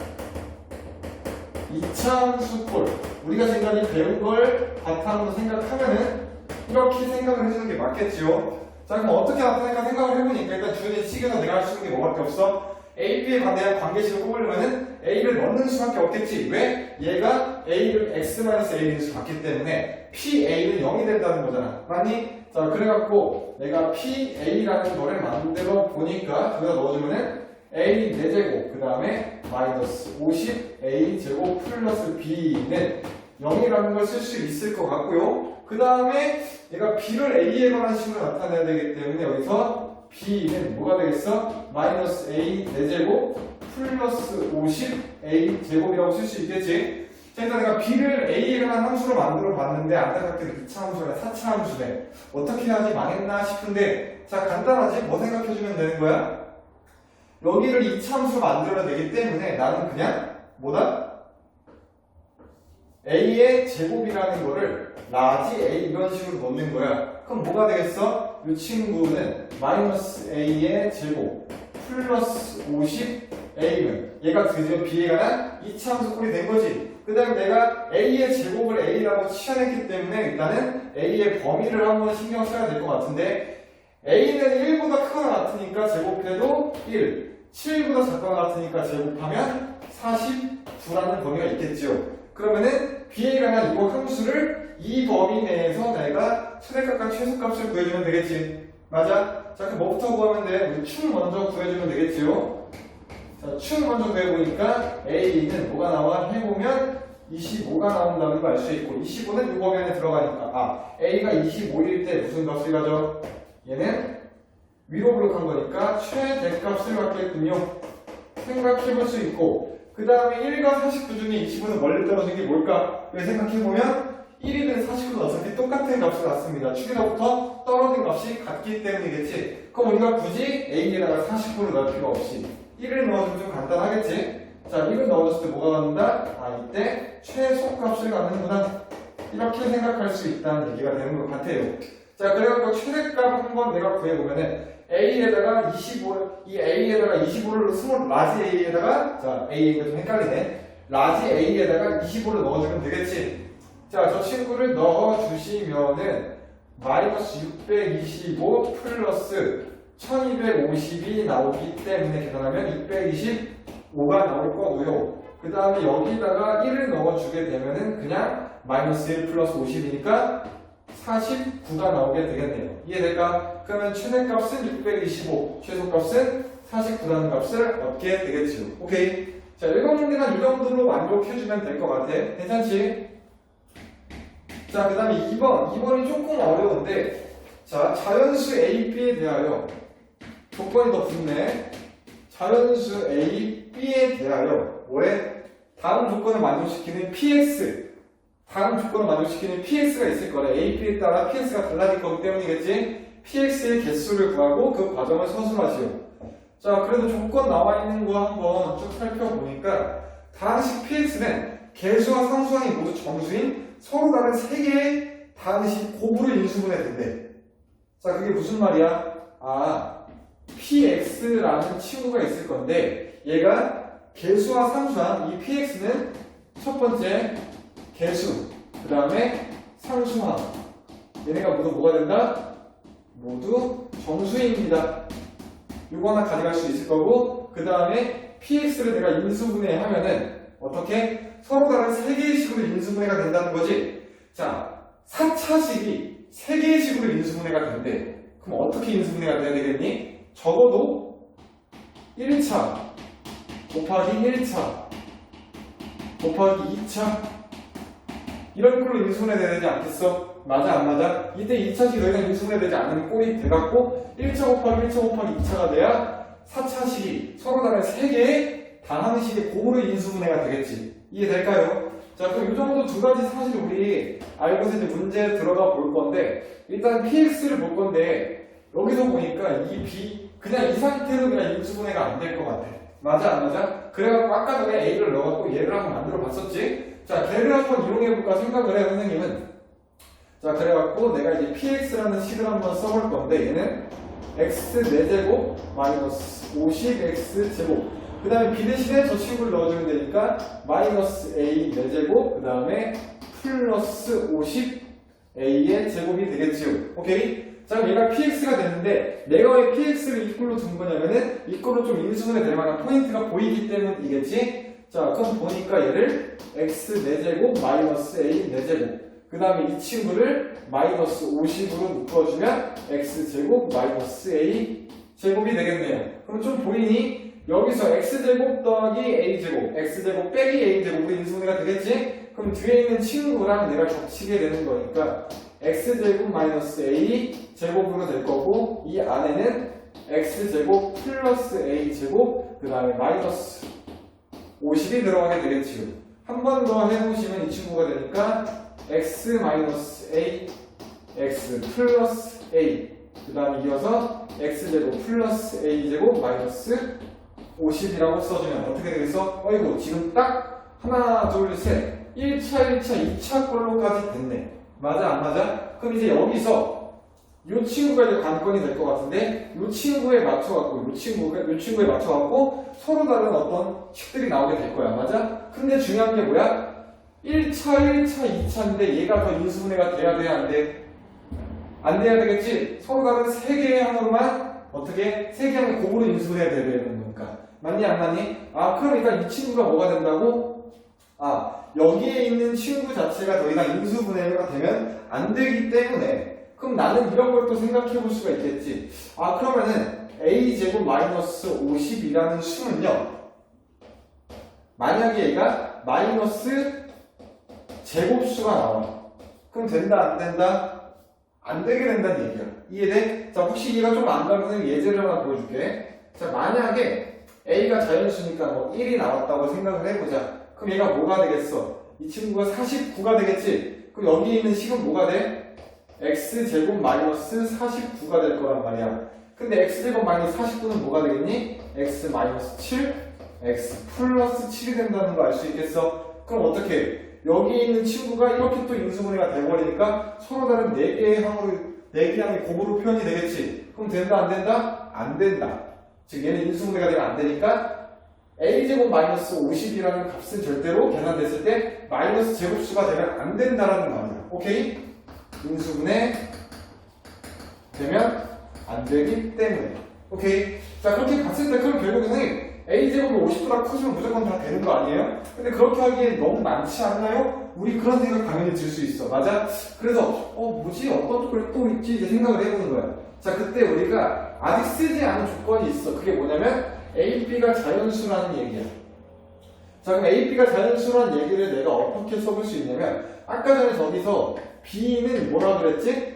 이차함수꼴, 우리가 지금까지 배운 걸 바탕으로 생각하면은 이렇게 생각을 해주는 게 맞겠지요. 자, 그럼 어떻게 나타낼까 생각을 해보니까 일단 주어진 식에서 내가 할 수 있는 게 뭐밖에 없어? A, B에 관한 관계식을 뽑으려면은 A를 넣는 수밖에 없겠지. 왜? 얘가 A를 x-A를 인수 받기 때문에 PA는 0이 된다는 거잖아. 맞니? 자, 그래갖고 내가 PA라는 거를 만들어 보니까 거기다 넣어주면은 A 4제곱 그 다음에 마이너스 50A 제곱 플러스 B는 0이라는 걸 쓸 수 있을 것 같고요. 그 다음에 얘가 B를 A에 관한 식으로 나타내야 되기 때문에 여기서 B는 뭐가 되겠어? 마이너스 A 4제곱 플러스 50A 제곱이라고 쓸 수 있겠지? 자, 일단 내가 B를 A에 관한 함수로 만들어 봤는데 안타깝게 2차 함수가 4차 함수네. 어떻게 해야지 망했나 싶은데, 자, 간단하지? 뭐 생각해주면 되는 거야? 여기를 2차 함수로 만들어야 되기 때문에 나는 그냥 뭐다? A의 제곱이라는 거를 라지 A 이런 식으로 넣는 거야. 그럼 뭐가 되겠어? 이 친구는 마이너스 A의 제곱 플러스 50A는 얘가 드디어 B에 관한 2차 함수 꼴이 된 거지. 그 다음에 내가 A의 제곱을 A라고 치환했기 때문에 일단은 A의 범위를 한번 신경 써야 될 것 같은데, A는 1보다 크거나 같으니까 제곱해도 1, 7보다 작거나 같으니까 제곱하면 49라는 범위가 있겠죠. 그러면은 B에 관한 이거 함수를 이 범위 내에서 내가 최대값과 최소값을 구해주면 되겠지. 맞아? 자, 그럼 뭐부터 구하면 돼? 우리 축 먼저 구해주면 되겠지요. 자, 축 먼저 구해보니까 A는 뭐가 나와? 해보면 25가 나온다는 걸 알 수 있고 25는 이 범위 안에 들어가니까 A가 25일 때 무슨 값을 가져? 얘는 위로 블록한 거니까 최대값을 갖겠군요. 생각해볼 수 있고 그 다음에 1과 49 중에 25는 멀리 떨어진 게 뭘까? 왜 생각해보면 1이든 49는 어차피 똑같은 값을 갖습니다. 축에서부터 떨어진 값이 같기 때문이겠지. 그럼 우리가 굳이 A에다가 49를 넣을 필요 없이 1을 넣어주면 좀 간단하겠지. 자, 1을 넣어줬을 때 뭐가 갖는다? 이때 최소값을 갖는구나. 이렇게 생각할 수 있다는 얘기가 되는 것 같아요. 자, 그래갖고 최대값 한번 내가 구해보면은 A에다가 25를 라지 A에다가 자, A가 좀 헷갈리네. 라지 A에다가 25를 넣어주면 되겠지. 자, 저 친구를 넣어주시면은 마이너스 625 플러스 1250이 나오기 때문에 계산하면 225가 나올 거고요. 그 다음에 여기다가 1을 넣어주게 되면은 그냥 마이너스 1 플러스 50이니까 49가 나오게 되겠네요. 이해될까? 그러면 최대값은 625, 최소값은 49라는 값을 얻게 되겠지요. 오케이. 자, 이번 문제는 이 정도로 만족해주면 될 것 같아. 괜찮지? 자, 그 다음에 2번이 조금 어려운데, 자, 자연수 A, B에 대하여 조건이 더 붙네. 자연수 A, B에 대하여 뭐래? 다음 조건을 만족시키는 PX, 다음 조건을 만족시키는 PX가 있을 거래. A, B에 따라 PX가 달라질 거기 때문이겠지. PX의 개수를 구하고 그 과정을 서술하시오. 자, 그래도 조건 나와 있는 거 한번 쭉 살펴보니까 다항식 PX는 개수와 상수항이 모두 정수인 서로 다른 3개의 다항식 곱으로 인수분해 된대. 자, 그게 무슨 말이야? PX라는 친구가 있을 건데 얘가 개수와 상수항, 이 PX는 첫 번째 개수, 그 다음에 상수항, 얘네가 모두 뭐가 된다? 모두 정수입니다. 요거 하나 가져갈 수 있을 거고, 그 다음에 PX를 내가 인수분해하면은 어떻게? 서로 다른 3개의 식으로 인수분해가 된다는 거지. 자, 4차식이 3개의 식으로 인수분해가 된대. 그럼 어떻게 인수분해가 돼야 되겠니? 적어도 1차 곱하기 1차 곱하기 2차 이런 걸로 인수분해 되지 않겠어? 맞아 안 맞아? 이때 2차식이 더 이상 인수분해 되지 않는 꼴이 돼갖고 1차 곱하기 1차 곱하기 2차가 돼야 4차식이 서로 다른 3개의 다항식의 곱으로 인수분해가 되겠지. 이해될까요? 자, 그럼 이 정도 두 가지 사실 우리 알고서 이제 문제 들어가 볼 건데, 일단 PX를 볼 건데 여기서 보니까 이 B 그냥 이 상태로 그냥 인수분해가 안 될 것 같아. 맞아 안 맞아? 그래갖고 아까 전에 A를 넣어갖고 얘를 한번 만들어 봤었지? 자, 걔를 한번 이용해볼까 생각을 해, 선생님은. 자, 그래갖고 내가 이제 PX라는 식을 한번 써볼 건데, 얘는 X 4제곱 마이너스 50X 제곱. 그 다음에 B 대신에 저 친구를 넣어주면 되니까 마이너스 A 4제곱, 그 다음에 플러스 50A의 제곱이 되겠지요. 오케이? 자, 그럼 얘가 PX가 됐는데 내가 왜 PX를 이꼴로 둔 거냐면은 이꼴로 좀 인수분해 될 만한 포인트가 보이기 때문이겠지? 자, 그럼 보니까 얘를 X 4제곱 마이너스 A 4제곱, 그 다음에 이 친구를 마이너스 50으로 묶어주면 X제곱 마이너스 A 제곱이 되겠네요. 그럼 좀 보이니? 여기서 X제곱 더하기 A제곱, X제곱 빼기 A제곱으로 인수분해가 되겠지? 그럼 뒤에 있는 친구랑 내가 겹치게 되는 거니까 X제곱 마이너스 A 제곱으로 될 거고, 이 안에는 X제곱 플러스 A제곱, 그 다음에 마이너스 50이 들어가게 되겠지요. 한 번 더 해보시면 이 친구가 되니까 X 마이너스 A, X 플러스 A, 그 다음에 이어서 X제곱 플러스 A제곱 마이너스 50이라고 써주면 어떻게 되겠어? 어이구, 지금 딱 하나, 둘, 셋 1차, 1차, 2차 걸로까지 됐네. 맞아 안 맞아? 그럼 이제 여기서 이 친구가 이제 관건이 될 것 같은데, 이 친구에 맞춰갖고 이 친구에 맞춰갖고 서로 다른 어떤 식들이 나오게 될 거야. 맞아? 근데 중요한 게 뭐야? 1차, 1차, 2차인데 얘가 더 인수분해가 돼야 돼, 안 돼? 안 돼야 되겠지? 서로 다른 3개의 항으로만 어떻게 3개 항의 곱으로 인수분해가 돼야 되는 거니까. 맞니 안 맞니? 그러니까 이 친구가 뭐가 된다고? 여기에 있는 친구 자체가 더 이상 인수분해가 되면 안 되기 때문에, 그럼 나는 이런 걸 또 생각해 볼 수가 있겠지. 그러면은 A제곱 마이너스 50이라는 수는요, 만약에 얘가 마이너스 제곱수가 나와. 그럼 된다 안 된다? 안 되게 된다는 얘기야. 이해돼? 자, 혹시 이해가 좀 안 가면 예제를 하나 보여줄게. 자, 만약에 A가 자연수니까 뭐 1이 나왔다고 생각을 해보자. 그럼 얘가 뭐가 되겠어? 이 친구가 49가 되겠지? 그럼 여기 있는 식은 뭐가 돼? x제곱 마이너스 49가 될 거란 말이야. 근데 x제곱 마이너스 49는 뭐가 되겠니? x 마이너스 7, x 플러스 7이 된다는 거 알 수 있겠어? 그럼 어떻게 해? 여기 있는 친구가 이렇게 또 인수분해가 돼버리니까 서로 다른 4개의 항으로, 4개의 항이 곱으로 표현이 되겠지? 그럼 된다 안 된다? 안 된다. 즉 얘는 인수분해가 되면 안 되니까 a제곱 마이너스 50이라는 값은 절대로 계산됐을 때 마이너스 제곱수가 되면 안 된다라는 말이야. 오케이? 인수분해 되면 안 되기 때문에. 오케이? 자, 그렇게 봤을 때 그럼 결국에는 a제곱이 50보다 커지면 무조건 다 되는 거 아니에요? 근데 그렇게 하기엔 너무 많지 않나요? 우리 그런 생각 당연히 들 수 있어. 맞아? 그래서 뭐지? 어떤 조건이 또 있지? 이제 생각을 해보는 거야. 자, 그때 우리가 아직 쓰지 않은 조건이 있어. 그게 뭐냐면 A, B가 자연수라는 얘기야. 자, 그럼 A, B가 자연수라는 얘기를 내가 어떻게 써볼 수 있냐면 아까 전에 저기서 B는 뭐라 그랬지?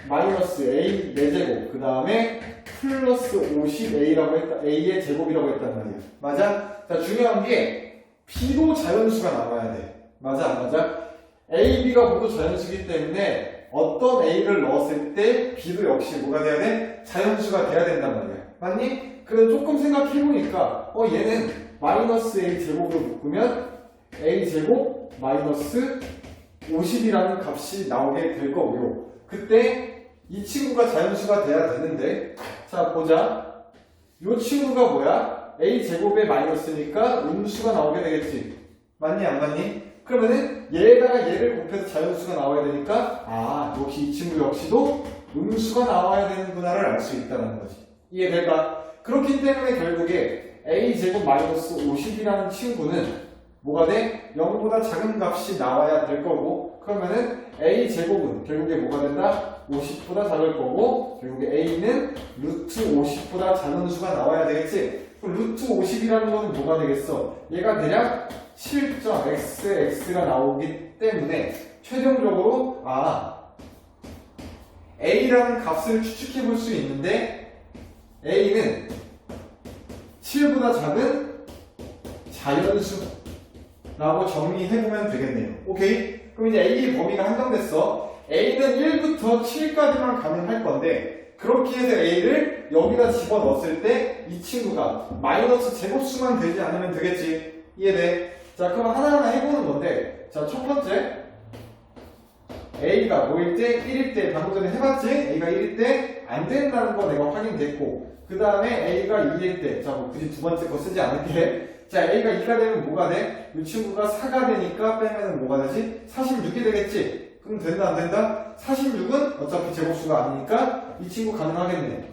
마이너스 A 4제곱 그 다음에 플러스 50A라고 했다. A의 제곱이라고 했단 말이야. 맞아? 자, 중요한 게 B도 자연수가 나와야 돼. 맞아 안 맞아? A, B가 모두 자연수이기 때문에 어떤 A를 넣었을 때 B도 역시 뭐가 돼야 돼? 자연수가 돼야 된단 말이야. 맞니? 그래 조금 생각해보니까 얘는 마이너스 A 제곱으로 묶으면 A 제곱 마이너스 50이라는 값이 나오게 될 거고요. 그때 이 친구가 자연수가 돼야 되는데 자 보자. 이 친구가 뭐야? A 제곱에 마이너스니까 음수가 나오게 되겠지. 맞니 안 맞니? 그러면은 얘에다가 얘를 곱해서 자연수가 나와야 되니까 역시 이 친구 역시도 음수가 나와야 되는구나를 알 수 있다는 거지. 이해될까? 그렇기 때문에 결국에 a제곱 마이너스 50이라는 친구는 뭐가 돼? 0보다 작은 값이 나와야 될 거고 그러면은 a제곱은 결국에 뭐가 된다? 50보다 작을 거고 결국에 a는 루트 50보다 작은 수가 나와야 되겠지? 그럼 루트 50이라는 거는 뭐가 되겠어? 얘가 대략 7.xx가 나오기 때문에 최종적으로 a라는 값을 추측해 볼 수 있는데 a는 7보다 작은 자연수라고 정리해보면 되겠네요. 오케이? 그럼 이제 A의 범위가 한정됐어. A는 1부터 7까지만 가능할 건데 그렇게 해서 A를 여기다 집어넣었을 때 이 친구가 마이너스 제곱수만 되지 않으면 되겠지. 이해돼? 자, 그럼 하나하나 해보는 건데 자, 첫 번째 A가 뭐일 때? 1일 때 방금 전에 해봤지? A가 1일 때 안 된다는 거 내가 확인됐고 그 다음에 A가 2일 때 자, 뭐 굳이 두 번째 거 쓰지 않을게. 자, A가 2가 되면 뭐가 돼? 이 친구가 4가 되니까 빼면은 뭐가 되지? 46이 되겠지? 그럼 된다 안 된다? 46은 어차피 제곱수가 아니니까 이 친구 가능하겠네.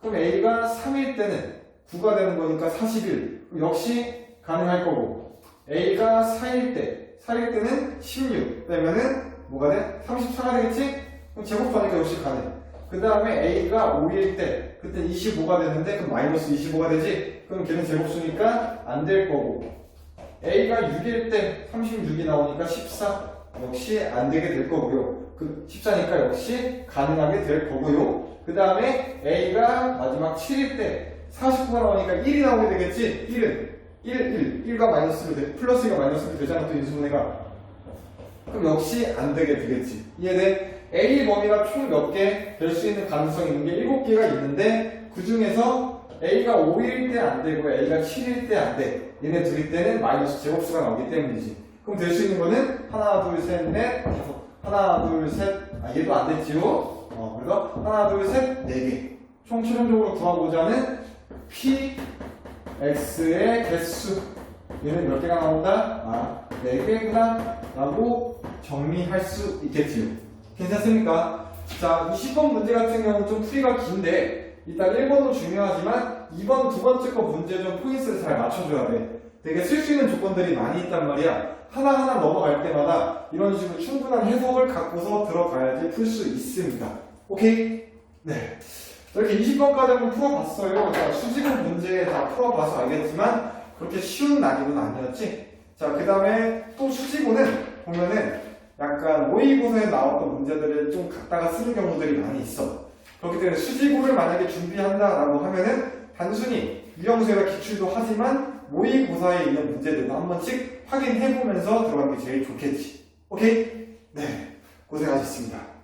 그럼 A가 3일 때는 9가 되는 거니까 41 역시 가능할 거고 A가 4일 때는 16 빼면은 뭐가 돼? 34가 되겠지? 그럼 제곱수하니까 역시 가능. 그 다음에 A가 5일 때 그때 25가 되는데 그럼 마이너스 25가 되지? 그럼 걔는 제곱수니까 안 될 거고 A가 6일 때 36이 나오니까 14 역시 안 되게 될 거고요. 그 14니까 역시 가능하게 될 거고요. 그 다음에 A가 마지막 7일 때 49가 나오니까 1이 나오게 되겠지? 1은 1과 마이너스로 플러스 1과 마이너스로 되잖아 또 인수분해가. 그럼 역시 안 되게 되겠지. 이해돼? A 범위가 총 몇 개 될 수 있는 가능성이 있는 게 7개가 있는데 그 중에서 A가 5일 때 안 되고 A가 7일 때 안 돼. 얘네 둘이 때는 마이너스 제곱수가 나오기 때문이지. 그럼 될 수 있는 거는 하나, 둘, 셋, 넷, 다섯. 하나, 둘, 셋. 얘도 안 됐지요? 그래서 하나, 둘, 셋, 4개. 총 최종적으로 구하고자 하는 PX의 개수. 얘는 몇 개가 나온다? 4개구나. 라고 정리할 수 있겠지요. 괜찮습니까? 자, 20번 문제 같은 경우는 좀 풀이가 긴데 일단 1번도 중요하지만 2번 두 번째 거 문제 좀 포인트를 잘 맞춰줘야 돼. 되게 쓸 수 있는 조건들이 많이 있단 말이야. 하나하나 넘어갈 때마다 이런 식으로 충분한 해석을 갖고서 들어가야지 풀 수 있습니다. 오케이? 네. 이렇게 20번까지 한번 풀어봤어요. 자, 수직은 문제 다 풀어봐서 알겠지만 그렇게 쉬운 난이도는 아니었지? 자, 그 다음에 또 수지고는 보면은 약간 모의고사에 나왔던 문제들을 좀 갖다가 쓰는 경우들이 많이 있어. 그렇기 때문에 수지고를 만약에 준비한다라고 하면은 단순히 유형수에다 기출도 하지만 모의고사에 있는 문제들도 한 번씩 확인해보면서 들어가는 게 제일 좋겠지. 오케이? 네, 고생하셨습니다.